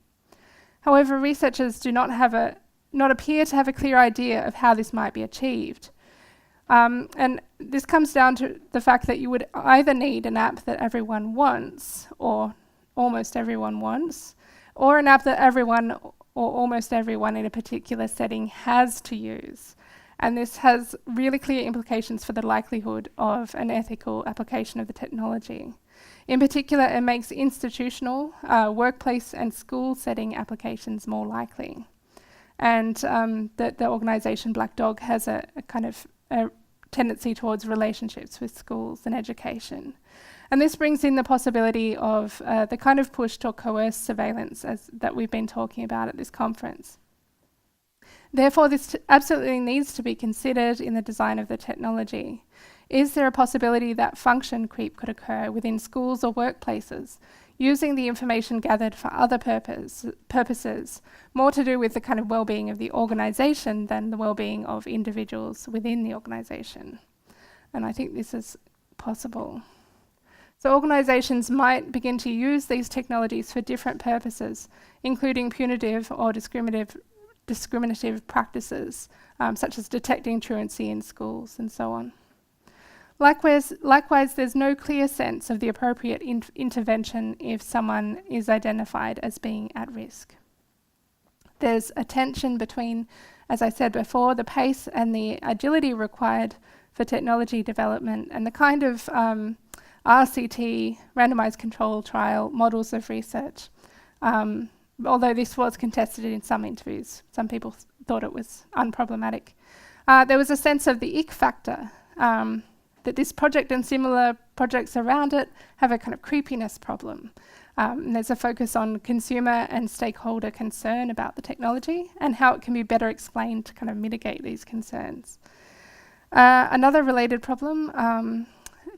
However, researchers do not appear to have a clear idea of how this might be achieved. And this comes down to the fact that you would either need an app that everyone wants, or almost everyone wants, or an app that everyone or almost everyone in a particular setting has to use. And this has really clear implications for the likelihood of an ethical application of the technology. In particular, it makes institutional, workplace and school setting applications more likely. and that the organisation Black Dog has a kind of a tendency towards relationships with schools and education. And this brings in the possibility of the kind of pushed or coerced surveillance that we've been talking about at this conference. Therefore, this absolutely needs to be considered in the design of the technology. Is there a possibility that function creep could occur within schools or workplaces, using the information gathered for other purposes, more to do with the kind of well-being of the organisation than the well-being of individuals within the organisation? And I think this is possible. So organisations might begin to use these technologies for different purposes, including punitive or discriminative practices, such as detecting truancy in schools and so on. Likewise, there's no clear sense of the appropriate intervention if someone is identified as being at risk. There's a tension between, as I said before, the pace and the agility required for technology development and the kind of RCT, randomised control trial, models of research. Although this was contested in some interviews, some people thought it was unproblematic. There was a sense of the ick factor, that this project and similar projects around it have a kind of creepiness problem. And there's a focus on consumer and stakeholder concern about the technology and how it can be better explained to kind of mitigate these concerns. Another related problem,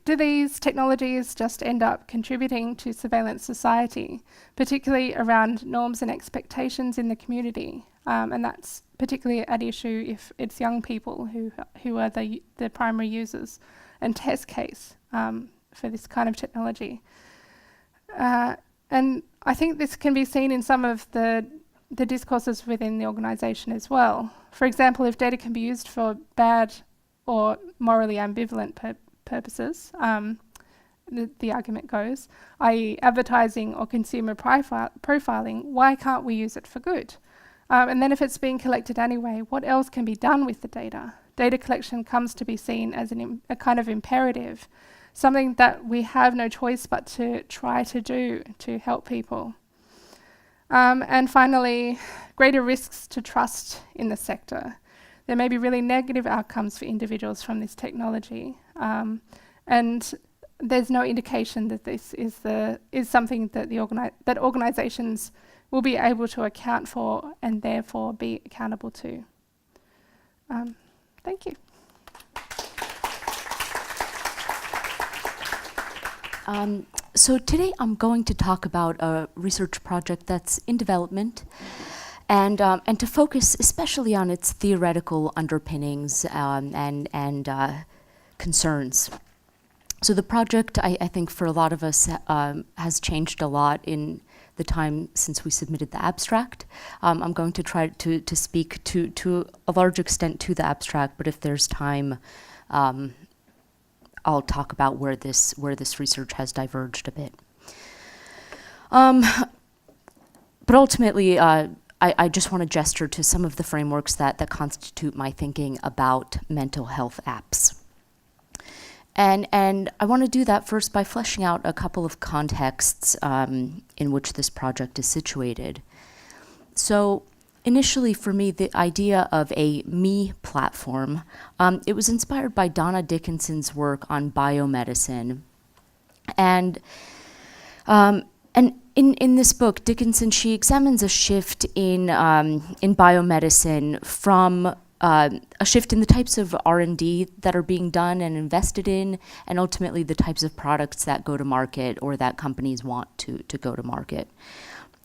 do these technologies just end up contributing to surveillance society, particularly around norms and expectations in the community? And that's particularly at issue if it's young people who are the primary users and test case for this kind of technology. And I think this can be seen in some of the discourses within the organisation as well. For example, if data can be used for bad or morally ambivalent purposes, the argument goes, i.e. advertising or consumer profiling, why can't we use it for good? And then if it's being collected anyway, what else can be done with the data? Data collection comes to be seen as a kind of imperative, something that we have no choice but to try to do to help people. And finally, greater risks to trust in the sector. There may be really negative outcomes for individuals from this technology. And there's no indication that this is something that organisations will be able to account for and therefore be accountable to. Thank you. So today I'm going to talk about a research project that's in development and to focus especially on its theoretical underpinnings and concerns. So the project, I think for a lot of us, has changed a lot in the time since we submitted the abstract. I'm going to try to speak to a large extent to the abstract, but if there's time, I'll talk about where this research has diverged a bit. But ultimately, I just want to gesture to some of the frameworks that constitute my thinking about mental health apps. And I want to do that first by fleshing out a couple of contexts in which this project is situated. So initially for me, the idea of a me platform, it was inspired by Donna Dickinson's work on biomedicine. And in this book, Dickinson, she examines a shift in biomedicine from a shift in the types of R&D that are being done and invested in, and ultimately the types of products that go to market or that companies want to go to market.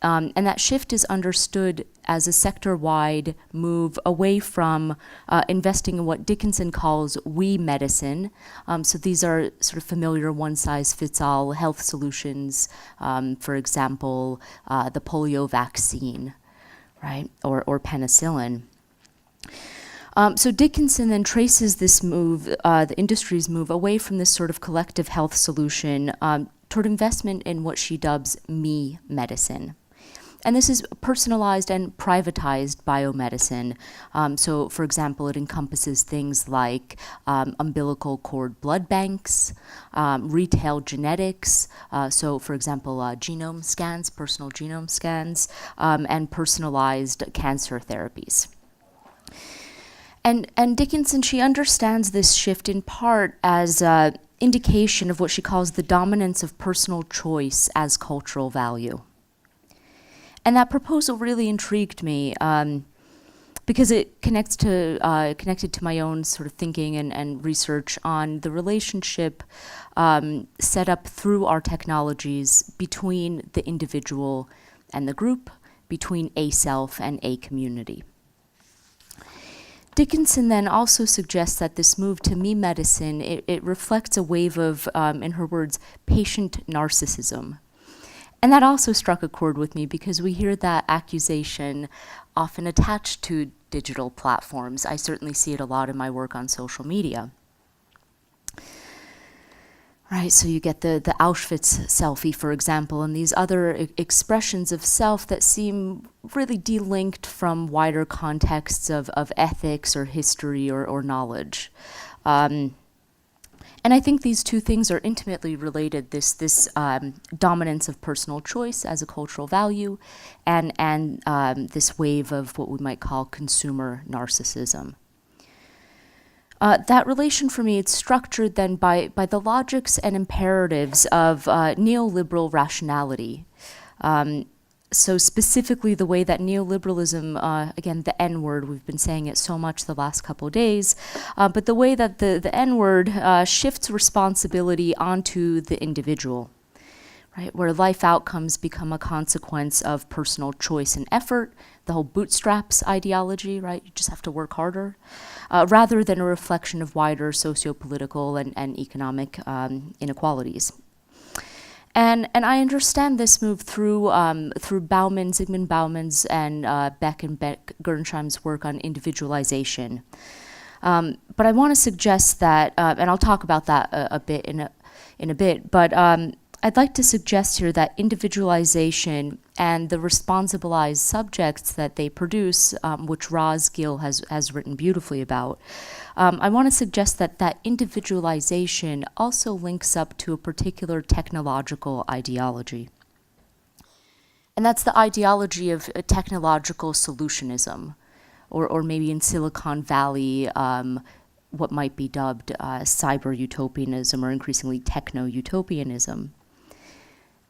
And that shift is understood as a sector-wide move away from investing in what Dickinson calls we medicine. So these are sort of familiar one-size-fits-all health solutions, for example, the polio vaccine, right, or penicillin. So Dickinson then traces this move, the industry's move, away from this sort of collective health solution toward investment in what she dubs me medicine. And this is personalized and privatized biomedicine. So, for example, it encompasses things like umbilical cord blood banks, retail genetics, so, for example, genome scans, personal genome scans, and personalized cancer therapies. And Dickinson, she understands this shift in part as indication of what she calls the dominance of personal choice as cultural value. And that proposal really intrigued me because it connected to my own sort of thinking and research on the relationship set up through our technologies between the individual and the group, between a self and a community. Dickinson then also suggests that this move to me medicine, it reflects a wave of, in her words, patient narcissism. And that also struck a chord with me because we hear that accusation often attached to digital platforms. I certainly see it a lot in my work on social media. Right, so you get the Auschwitz selfie, for example, and these other expressions of self that seem really delinked from wider contexts of ethics or history or knowledge. And I think these two things are intimately related, this dominance of personal choice as a cultural value and this wave of what we might call consumer narcissism. That relation for me, it's structured then by the logics and imperatives of neoliberal rationality. So specifically the way that neoliberalism, again, the N-word, we've been saying it so much the last couple of days, but the way that the N-word shifts responsibility onto the individual, right, where life outcomes become a consequence of personal choice and effort, the whole bootstraps ideology, right, you just have to work harder, rather than a reflection of wider socio-political and economic inequalities. And I understand this move through Zygmunt Bauman's and Beck and Gernsheim's work on individualization. But I want to suggest that, and I'll talk about that a bit in a bit, but I'd like to suggest here that individualization and the responsibilized subjects that they produce, which Roz Gill has written beautifully about, I want to suggest that individualization also links up to a particular technological ideology. And that's the ideology of technological solutionism, or maybe in Silicon Valley, what might be dubbed cyber-utopianism or increasingly techno-utopianism.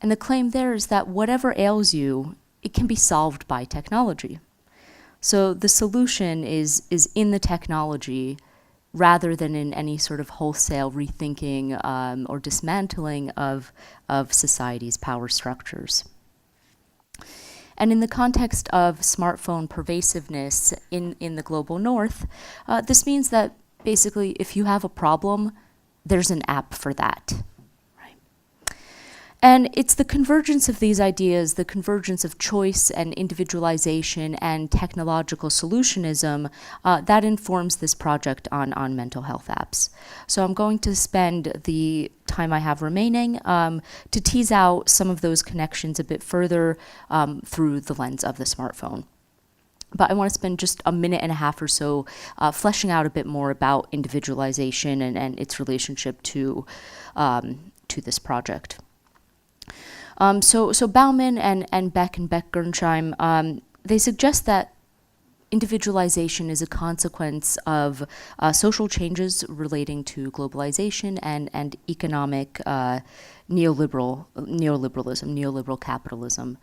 And the claim there is that whatever ails you, it can be solved by technology. So the solution is in the technology rather than in any sort of wholesale rethinking or dismantling of society's power structures. And in the context of smartphone pervasiveness in the global north, this means that basically if you have a problem, there's an app for that. And it's the convergence of these ideas, the convergence of choice and individualization and technological solutionism that informs this project on mental health apps. So I'm going to spend the time I have remaining to tease out some of those connections a bit further through the lens of the smartphone. But I want to spend just a minute and a half or so fleshing out a bit more about individualization and its relationship to this project. So Bauman and Beck Gernsheim, they suggest that individualization is a consequence of social changes relating to globalization and economic neoliberal capitalism,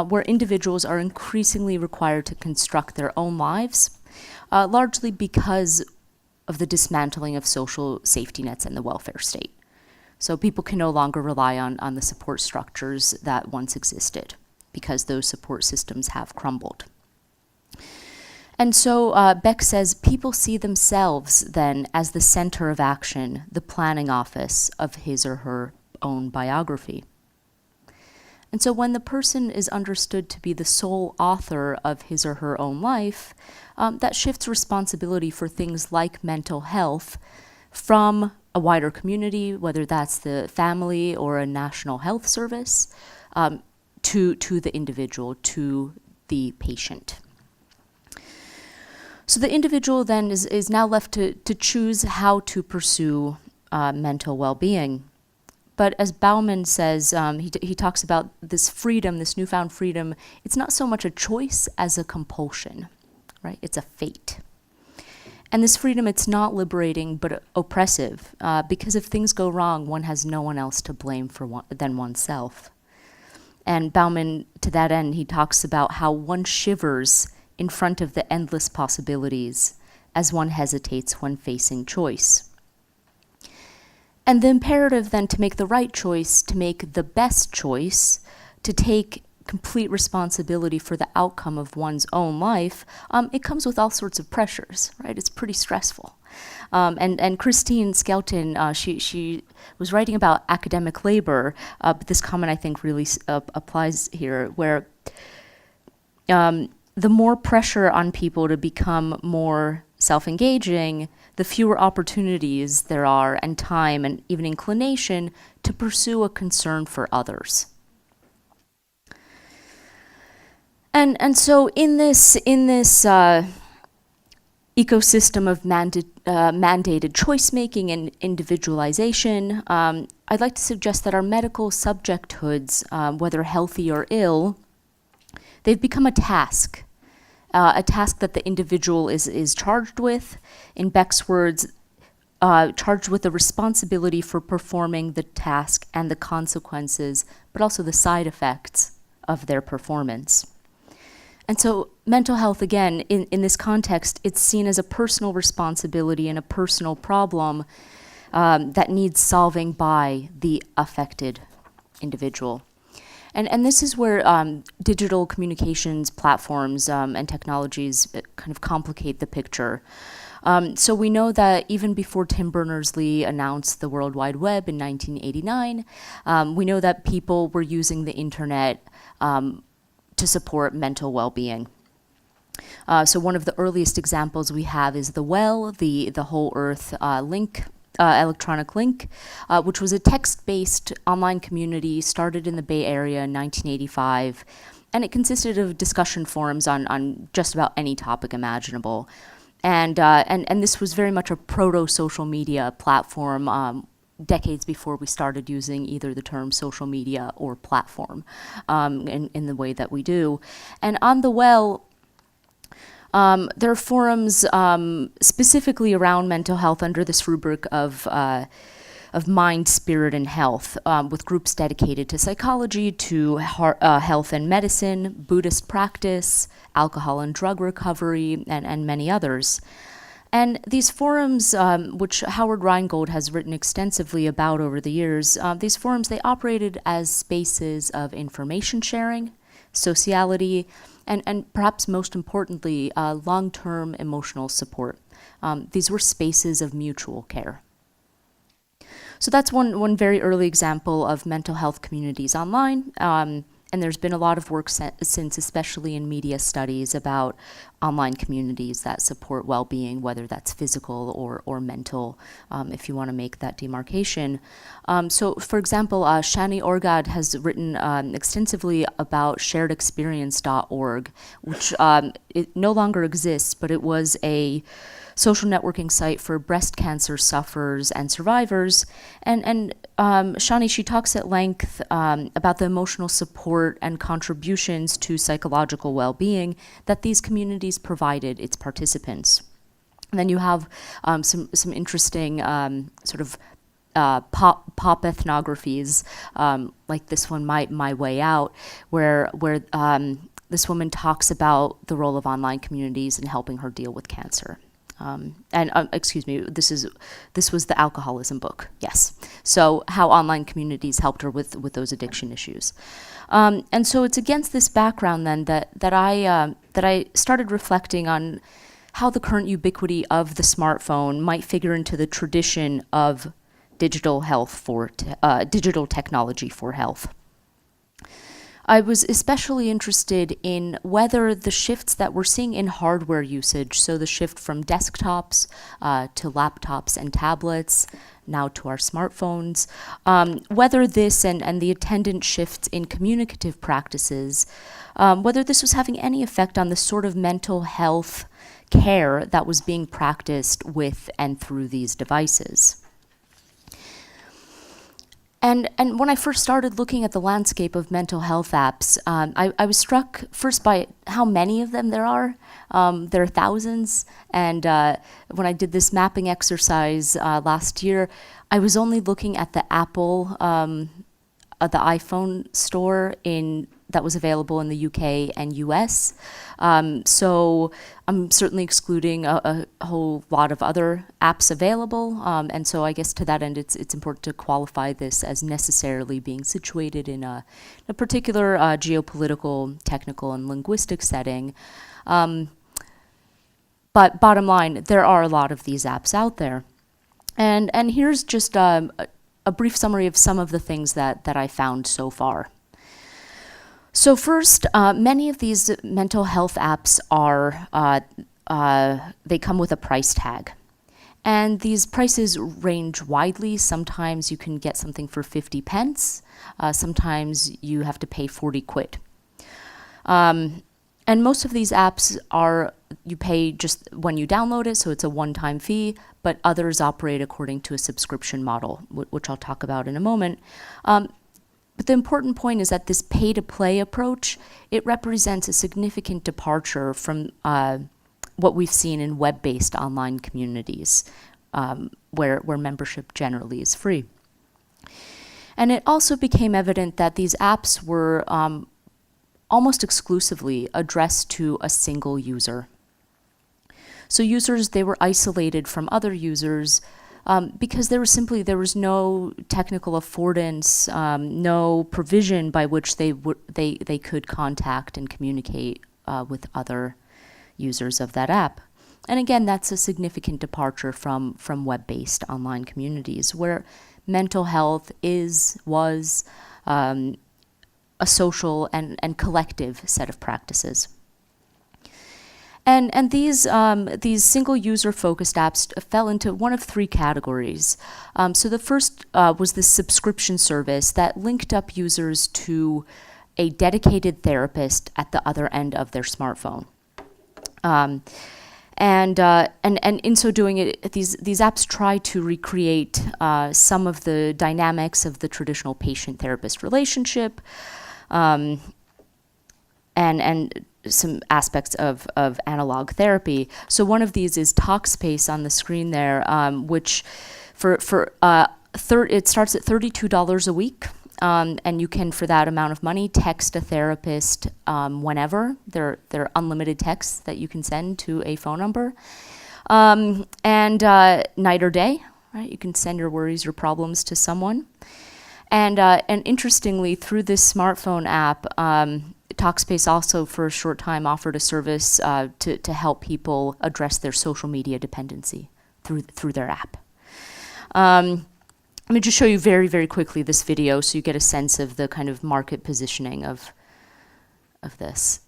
where individuals are increasingly required to construct their own lives, largely because of the dismantling of social safety nets and the welfare state. So people can no longer rely on the support structures that once existed because those support systems have crumbled. And so Beck says people see themselves then as the center of action, the planning office of his or her own biography. And so when the person is understood to be the sole author of his or her own life, that shifts responsibility for things like mental health from a wider community, whether that's the family or a national health service, to the individual, to the patient. So the individual then is now left to choose how to pursue mental well-being. But as Bauman says, he talks about this freedom, this newfound freedom. It's not so much a choice as a compulsion, right? It's a fate. And this freedom, it's not liberating, but oppressive, because if things go wrong, one has no one else to blame than oneself. And Bauman, to that end, he talks about how one shivers in front of the endless possibilities as one hesitates when facing choice. And the imperative then to make the right choice, to make the best choice, to take complete responsibility for the outcome of one's own life, it comes with all sorts of pressures, right? It's pretty stressful. And Christine Skelton, she was writing about academic labor, but this comment I think really applies here, where the more pressure on people to become more self-engaging, the fewer opportunities there are and time and even inclination to pursue a concern for others. And so in this ecosystem of mandated choice-making and individualization, I'd like to suggest that our medical subjecthoods, whether healthy or ill, they've become a task that the individual is charged with. In Beck's words, charged with the responsibility for performing the task and the consequences, but also the side effects of their performance. And so mental health, again, in this context, it's seen as a personal responsibility and a personal problem that needs solving by the affected individual. And this is where digital communications platforms and technologies kind of complicate the picture. So we know that even before Tim Berners-Lee announced the World Wide Web in 1989, we know that people were using the internet to support mental well-being. So one of the earliest examples we have is the WELL, the Whole Earth link, electronic link, which was a text-based online community started in the Bay Area in 1985, and it consisted of discussion forums on just about any topic imaginable. And this was very much a proto-social media platform, decades before we started using either the term social media or platform in the way that we do. And on the WELL, there are forums specifically around mental health under this rubric of mind, spirit, and health, with groups dedicated to psychology, to health and medicine, Buddhist practice, alcohol and drug recovery, and many others. And these forums, which Howard Rheingold has written extensively about over the years, these forums, they operated as spaces of information sharing, sociality, and perhaps most importantly, long-term emotional support. These were spaces of mutual care. So that's one very early example of mental health communities online. And there's been a lot of work since, especially in media studies, about online communities that support well-being, whether that's physical or mental, if you want to make that demarcation. So, for example, Shani Orgad has written extensively about sharedexperience.org, which it no longer exists, but it was a social networking site for breast cancer sufferers and survivors. And Shani, she talks at length about the emotional support and contributions to psychological well-being that these communities provided its participants. And then you have some interesting sort of pop ethnographies, like this one, My Way Out, where this woman talks about the role of online communities in helping her deal with cancer. Excuse me, this was the alcoholism book, yes. So how online communities helped her with those addiction issues. And so it's against this background then that I started reflecting on how the current ubiquity of the smartphone might figure into the tradition of digital health digital technology for health. I was especially interested in whether the shifts that we're seeing in hardware usage, so the shift from desktops to laptops and tablets, now to our smartphones, whether this and the attendant shifts in communicative practices, whether this was having any effect on the sort of mental health care that was being practiced with and through these devices. And when I first started looking at the landscape of mental health apps, I was struck first by how many of them there are. There are thousands. And when I did this mapping exercise last year, I was only looking at the Apple, the iPhone store that was available in the UK and US. So I'm certainly excluding a whole lot of other apps available. And so I guess to that end, it's important to qualify this as necessarily being situated in a particular geopolitical, technical, and linguistic setting. But bottom line, there are a lot of these apps out there. And here's just a brief summary of some of the things that I found so far. So first, many of these mental health apps they come with a price tag. And these prices range widely. Sometimes you can get something for 50 pence. Sometimes you have to pay 40 quid. And most of these apps you pay just when you download it, so it's a one-time fee, but others operate according to a subscription model, which I'll talk about in a moment. But the important point is that this pay-to-play approach, it represents a significant departure from what we've seen in web-based online communities, where membership generally is free. And it also became evident that these apps were almost exclusively addressed to a single user. So users, they were isolated from other users because there was no technical affordance, no provision by which they could contact and communicate with other users of that app. And again, that's a significant departure from web-based online communities where mental health was a social and collective set of practices. And these single user-focused apps fell into one of three categories. So the first was the subscription service that linked up users to a dedicated therapist at the other end of their smartphone. And in so doing, these apps try to recreate some of the dynamics of the traditional patient-therapist relationship, and some aspects of analog therapy. So one of these is Talkspace on the screen there, which it starts at $32 a week, and you can, for that amount of money, text a therapist whenever. There are unlimited texts that you can send to a phone number, and night or day. Right, you can send your worries, your problems to someone, and interestingly, through this smartphone app. Talkspace also, for a short time, offered a service to help people address their social media dependency through their app. Let me just show you very, very quickly this video so you get a sense of the kind of market positioning of this.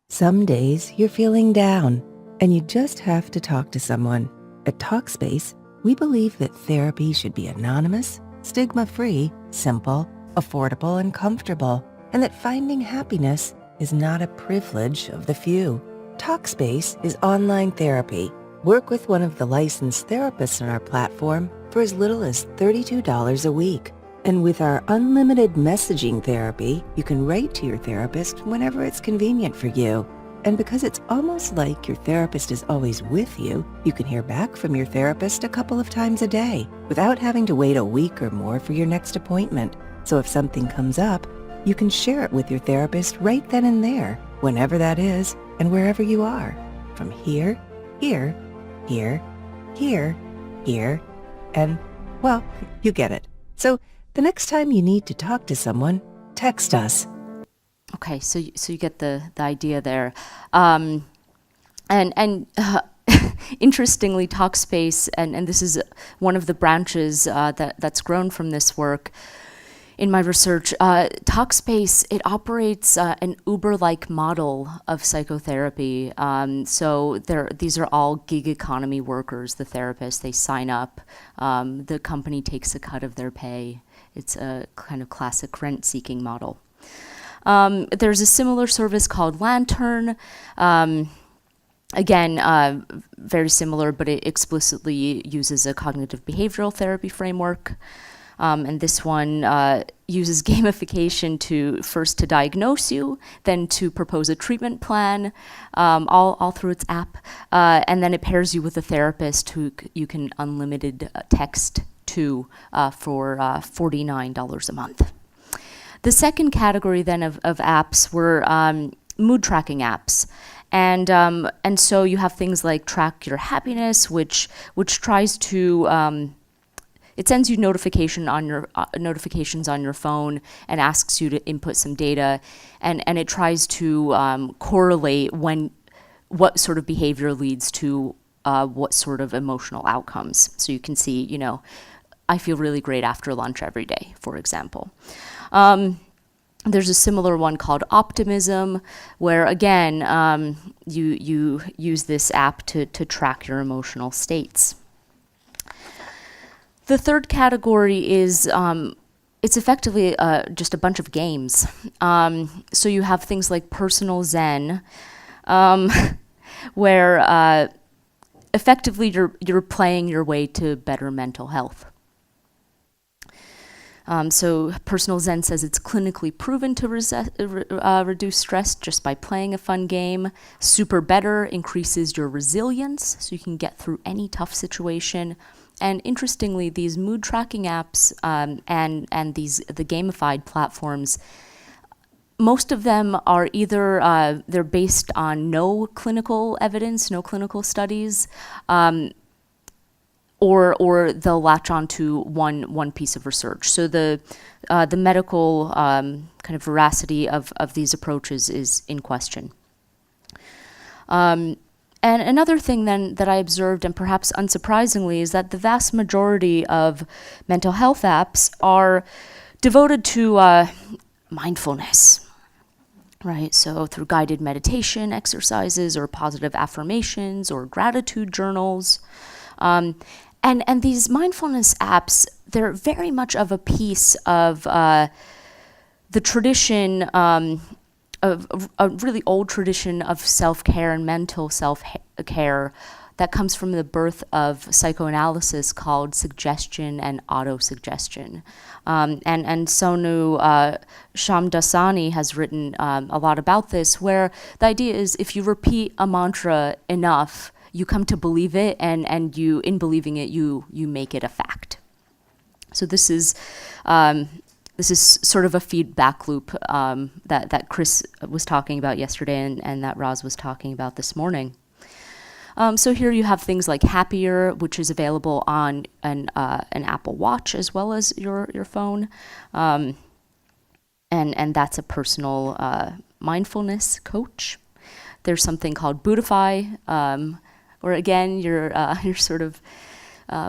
Some days you're feeling down and you just have to talk to someone. At Talkspace, we believe that therapy should be anonymous, stigma-free, simple, affordable, and comfortable, and that finding happiness is not a privilege of the few. Talkspace is online therapy. Work with one of the licensed therapists on our platform for as little as $32 a week. And with our unlimited messaging therapy, you can write to your therapist whenever it's convenient for you. And because it's almost like your therapist is always with you, you can hear back from your therapist a couple of times a day without having to wait a week or more for your next appointment. So if something comes up, you can share it with your therapist right then and there, whenever that is, and wherever you are. From here, here, here, here, here, and, well, you get it. So the next time you need to talk to someone, text us. Okay, so you get the idea there. Interestingly, Talkspace, and this is one of the branches that's grown from this work, in my research, Talkspace, it operates an Uber-like model of psychotherapy. So these are all gig economy workers, the therapists. They sign up. The company takes a cut of their pay. It's a kind of classic rent-seeking model. There's a similar service called Lantern. Again, very similar, but it explicitly uses a cognitive behavioral therapy framework. And this one uses gamification to diagnose you, then to propose a treatment plan, all through its app. And then it pairs you with a therapist who you can unlimited text to for $49 a month. The second category then of apps were mood tracking apps. And so you have things like Track Your Happiness, which tries to it sends you notifications on your phone and asks you to input some data, and it tries to correlate what sort of behavior leads to what sort of emotional outcomes. So you can see, I feel really great after lunch every day, for example. There's a similar one called Optimism, where again, you use this app to track your emotional states. The third category is, it's effectively just a bunch of games. So you have things like Personal Zen, where effectively you're playing your way to better mental health. So Personal Zen says it's clinically proven to reduce stress just by playing a fun game. Super Better increases your resilience, so you can get through any tough situation. And interestingly, these mood tracking apps and the gamified platforms, most of them are either they're based on no clinical evidence, no clinical studies, or they'll latch onto one piece of research. So the medical kind of veracity of these approaches is in question. And another thing then that I observed, and perhaps unsurprisingly, is that the vast majority of mental health apps are devoted to mindfulness, right? So through guided meditation exercises or positive affirmations or gratitude journals. And these mindfulness apps, they're very much of a piece of the tradition, of a really old tradition of self-care and mental self-care that comes from the birth of psychoanalysis called suggestion and auto-suggestion. And Sonu Shamdasani has written a lot about this, where the idea is if you repeat a mantra enough, you come to believe it, and you, in believing it, you make it a fact. So this is sort of a feedback loop that Chris was talking about yesterday and that Roz was talking about this morning. So here you have things like Happier, which is available on an Apple Watch as well as your phone. And that's a personal mindfulness coach. There's something called Btihaj, where again, you're sort of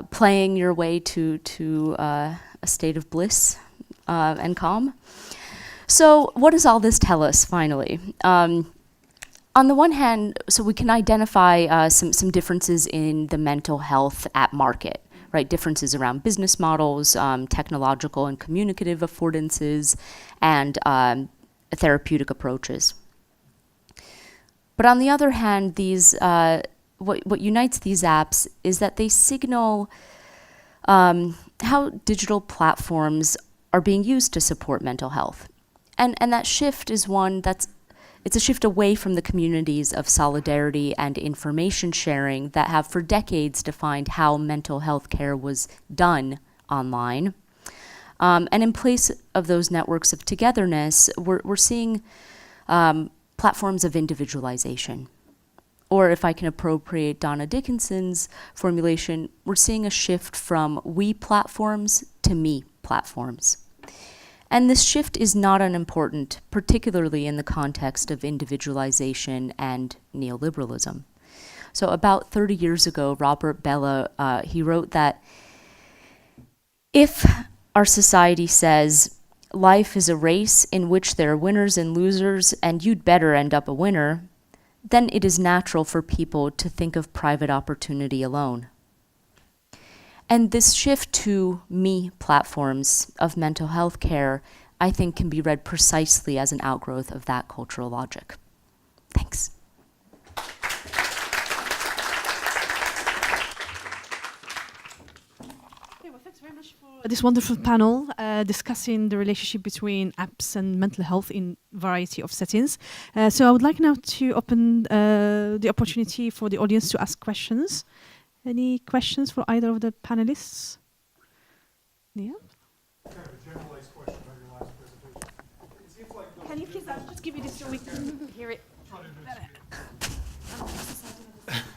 playing your way to a state of bliss and calm. So what does all this tell us, finally? On the one hand, so we can identify some differences in the mental health app market, right? Differences around business models, technological and communicative affordances, and therapeutic approaches. But on the other hand, these what unites these apps is that they signal how digital platforms are being used to support mental health. And that shift is it's a shift away from the communities of solidarity and information sharing that have for decades defined how mental health care was done online. And in place of those networks of togetherness, we're seeing platforms of individualization. Or if I can appropriate Donna Dickinson's formulation, we're seeing a shift from we platforms to me platforms. And this shift is not unimportant, particularly in the context of individualization and neoliberalism. So about 30 years ago, Robert Bellah, he wrote that if our society says life is a race in which there are winners and losers, and you'd better end up a winner, then it is natural for people to think of private opportunity alone. And this shift to me platforms of mental health care, I think, can be read precisely as an outgrowth of that cultural logic. Thanks. Thanks very much for this wonderful panel discussing the relationship between apps and mental health in variety of settings. So I would like now to open the opportunity for the audience to ask questions. Any questions for either of the panelists? Yeah. Kind of a generalized question about your last presentation. It seems like Can you please just give me this so we can hear it?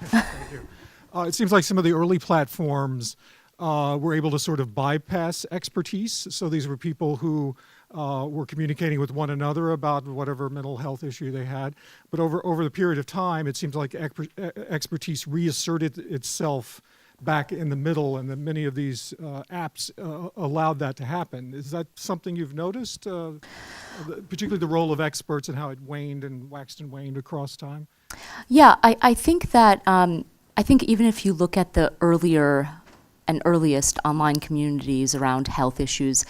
Thank you. It seems like some of the early platforms were able to sort of bypass expertise. So these were people who were communicating with one another about whatever mental health issue they had. But over the period of time, it seems like expertise reasserted itself back in the middle, and that many of these apps allowed that to happen. Is that something you've noticed, particularly the role of experts and how it waned and waxed and waned across time? Yeah, I think that, I think even if you look at the earlier and earliest online communities around health issues,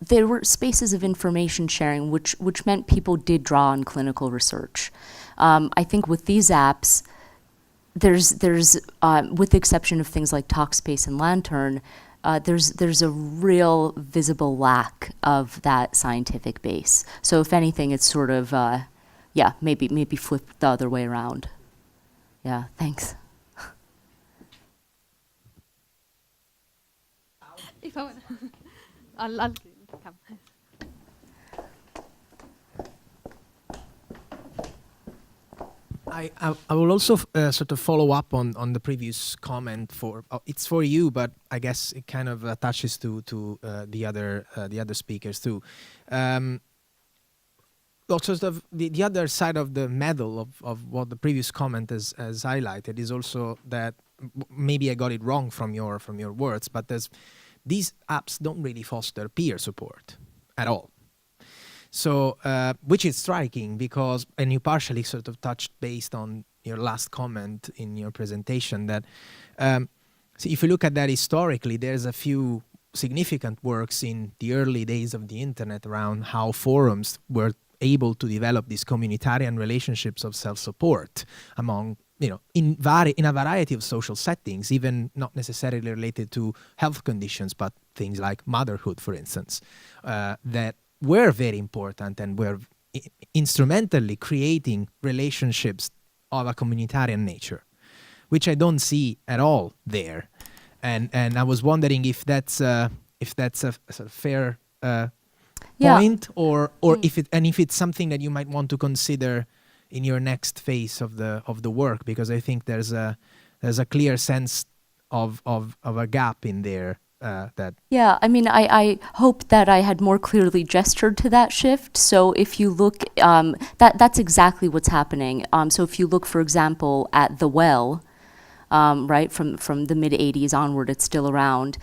there were spaces of information sharing which meant people did draw on clinical research. I think with these apps, there's with the exception of things like Talkspace and Lantern, there's a real visible lack of that scientific base. So if anything, it's sort of, yeah, maybe flipped the other way around. Yeah, thanks. If I want, I'll come. I will also sort of follow up on the previous comment. It's for you, but I guess it kind of attaches to the other speakers too. Sort of the other side of the medal of what the previous comment has highlighted is also that maybe I got it wrong from your words, but these apps don't really foster peer support at all. So, which is striking because, and you partially sort of touched based on your last comment in your presentation that, so if you look at that historically, there's a few significant works in the early days of the internet around how forums were able to develop these communitarian relationships of self-support among, in a variety of social settings, even not necessarily related to health conditions, but things like motherhood, for instance, that were very important and were instrumentally creating relationships of a communitarian nature, which I don't see at all there. And I was wondering if that's a sort of fair point, or if it's something that you might want to consider in your next phase of the work, because I think there's a clear sense of a gap in there. Yeah, I mean, I hope that I had more clearly gestured to that shift. So if you look, that's exactly what's happening. So if you look, for example, at The Well, right, from the mid-'80s onward, it's still around.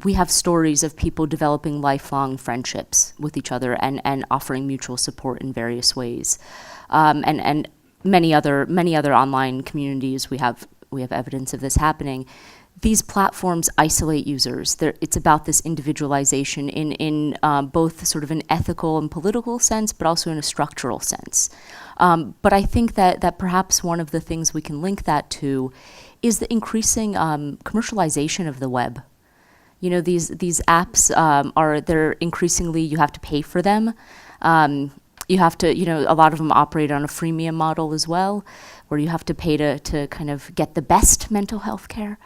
We have stories of people developing lifelong friendships with each other and offering mutual support in various ways. And many other online communities, we have evidence of this happening. These platforms isolate users. It's about this individualization in both sort of an ethical and political sense, but also in a structural sense. But I think that perhaps one of the things we can link that to is the increasing commercialization of the web. These apps they're increasingly, you have to pay for them. You have to, a lot of them operate on a freemium model as well, where you have to pay to kind of get the best mental health care.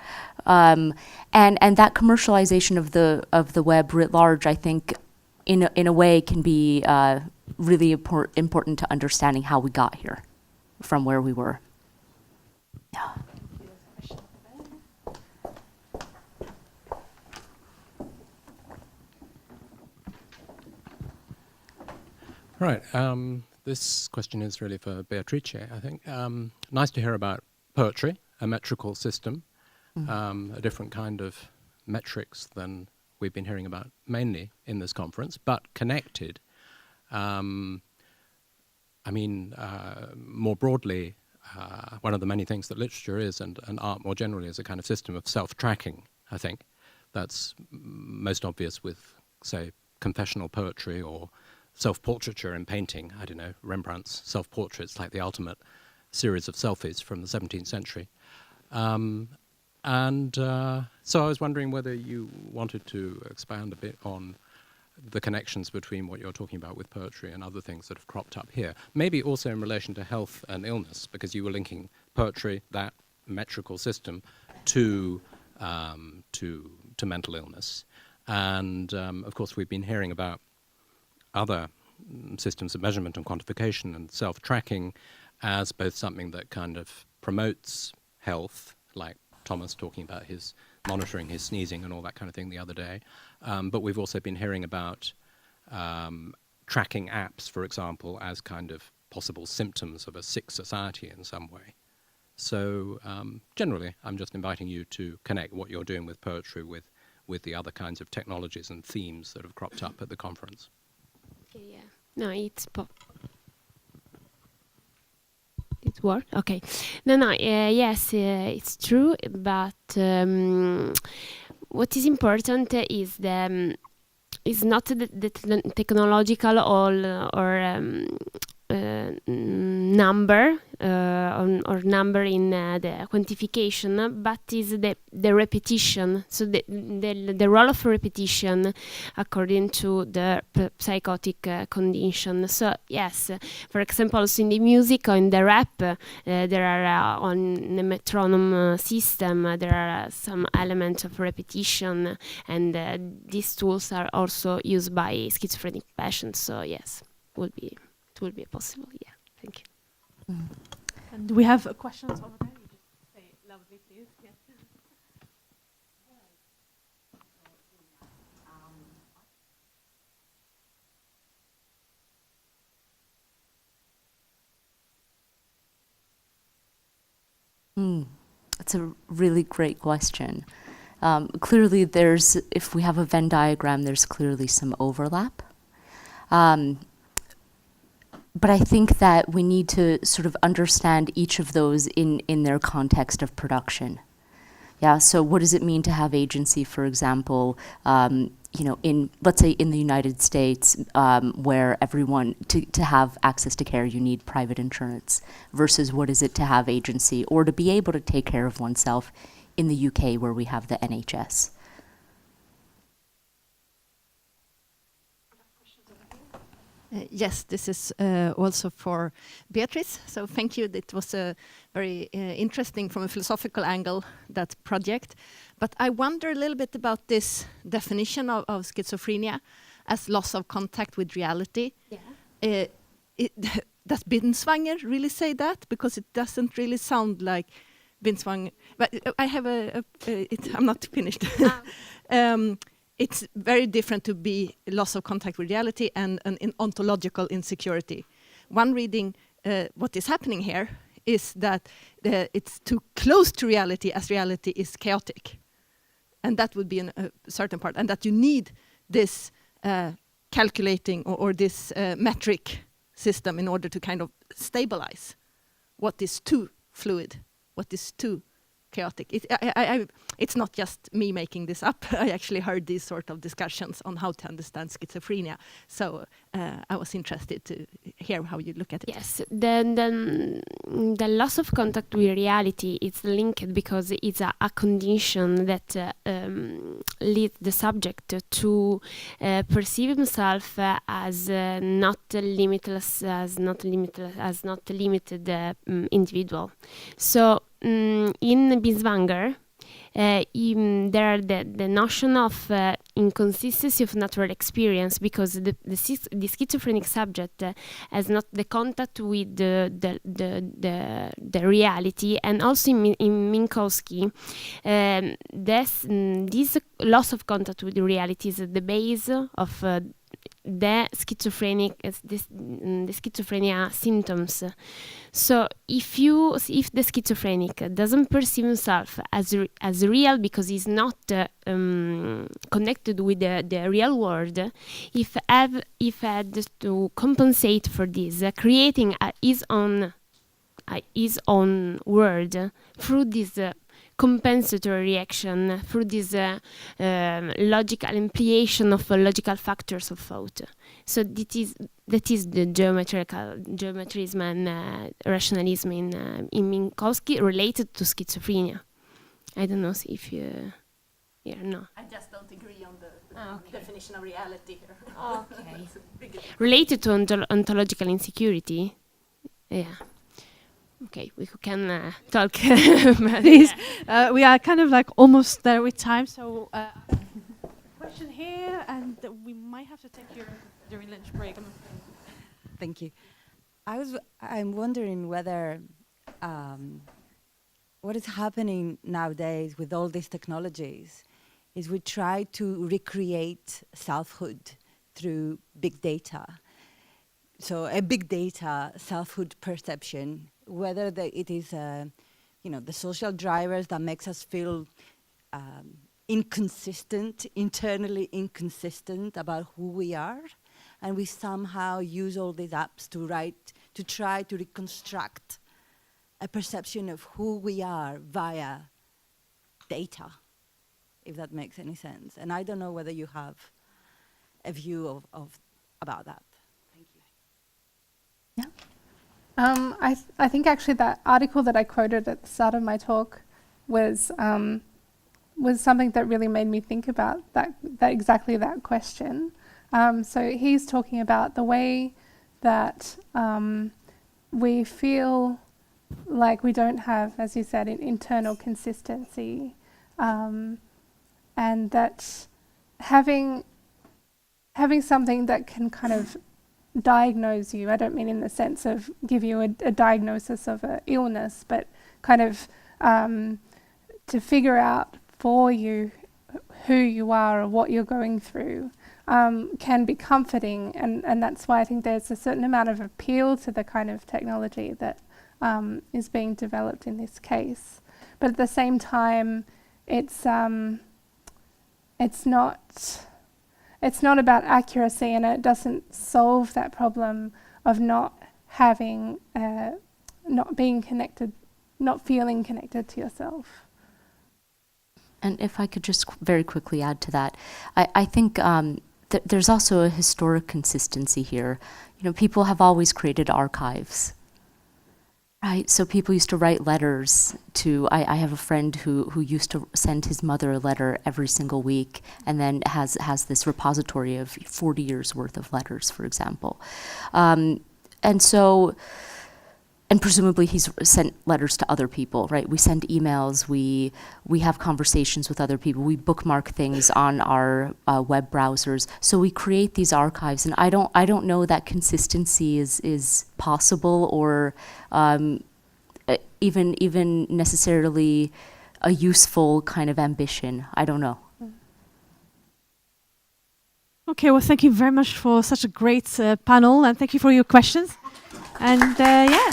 And that commercialization of the web writ large, I think, in a way can be really important to understanding how we got here from where we were. Yeah. Right. This question is really for Beatrice, I think. Nice to hear about poetry, a metrical system, a different kind of metrics than we've been hearing about mainly in this conference, but connected. More broadly, one of the many things that literature is, and art more generally, is a kind of system of self-tracking, I think. That's most obvious with, say, confessional poetry or self-portraiture in painting. I don't know, Rembrandt's self-portraits, like the ultimate series of selfies from the 17th century. So I was wondering whether you wanted to expand a bit on the connections between what you're talking about with poetry and other things that have cropped up here. Maybe also in relation to health and illness, because you were linking poetry, that metrical system, to mental illness. And of course, we've been hearing about other systems of measurement and quantification and self-tracking as both something that kind of promotes health, like Thomas talking about his monitoring his sneezing and all that kind of thing the other day. But we've also been hearing about tracking apps, for example, as kind of possible symptoms of a sick society in some way. So generally, I'm just inviting you to connect what you're doing with poetry with the other kinds of technologies and themes that have cropped up at the conference. Yeah. No, it's it worked? Okay. Yes, it's true, but what is important is is not the technological or number or number in the quantification, but is the repetition. So the role of repetition according to the psychotic condition. So yes, for example, also in the music or in the rap, there are on the metronome system, there are some elements of repetition, and these tools are also used by schizophrenic patients. So yes, it will be possible. Yeah, thank you. And do we have questions over there? You just say it loudly, please. Yeah. That's a really great question. Clearly, if we have a Venn diagram, there's clearly some overlap. But I think that we need to sort of understand each of those in their context of production. Yeah, so what does it mean to have agency, for example, let's say in the United States, where everyone, to have access to care, you need private insurance, versus what is it to have agency or to be able to take care of oneself in the UK, where we have the NHS. Yes, this is also for Beatrice. So thank you. It was a very interesting from a philosophical angle, that project. But I wonder a little bit about this definition of schizophrenia as loss of contact with reality. Yeah. Does Binswanger really say that? Because it doesn't really sound like Binswanger. But I have I'm not finished. It's very different to be loss of contact with reality and an ontological insecurity. One reading, what is happening here is that it's too close to reality, as reality is chaotic. And that would be a certain part. And that you need this calculating or this metric system in order to kind of stabilize what is too fluid, what is too chaotic. It's not just me making this up. I actually heard these sort of discussions on how to understand schizophrenia. So I was interested to hear how you look at it. Yes, the loss of contact with reality is linked because it's a condition that leads the subject to perceive himself as not limitless, as not limited individual. So in Binswanger, there are the notion of inconsistency of natural experience, because the schizophrenic subject has not the contact with the reality, and also in Minkowski, this loss of contact with the reality is at the base of the schizophrenia symptoms. So if the schizophrenic doesn't perceive himself as real because he's not connected with the real world, if had to compensate for this, creating his own world through this compensatory reaction, through this logical ampliation of logical factors of thought. So that is the geometrism and rationalism in Minkowski related to schizophrenia. I don't know if you... no. I just don't agree on the definition of reality here. Okay. Related to ontological insecurity, yeah. Okay, we can talk. Please, we are kind of like almost there with time, so question here, and we might have to take you during lunch break. Thank you. I'm wondering whether what is happening nowadays with all these technologies is we try to recreate selfhood through big data. So a big data selfhood perception, whether it is the social drivers that makes us feel inconsistent, internally inconsistent about who we are, and we somehow use all these apps to try to reconstruct a perception of who we are via data, if that makes any sense. And I don't know whether you have a view about that. Thank you. Yeah. I think actually that article that I quoted at the start of my talk was something that really made me think about that exactly that question. So he's talking about the way that we feel like we don't have, as you said, an internal consistency, and that having something that can kind of diagnose you, I don't mean in the sense of give you a diagnosis of an illness, but kind of to figure out for you who you are or what you're going through, can be comforting, and that's why I think there's a certain amount of appeal to the kind of technology that is being developed in this case. But at the same time, it's not about accuracy, and it doesn't solve that problem of not being connected, not feeling connected to yourself. And if I could just very quickly add to that, I think there's also a historic consistency here. You know, people have always created archives, right? So people used to write letters to, I have a friend who used to send his mother a letter every single week, and then has this repository of 40 years worth of letters, for example. And presumably he's sent letters to other people, right? We send emails, we have conversations with other people, we bookmark things on our web browsers. So we create these archives, and I don't know that consistency is possible or even necessarily a useful kind of ambition. I don't know. Okay, well, thank you very much for such a great panel, and thank you for your questions. And yeah.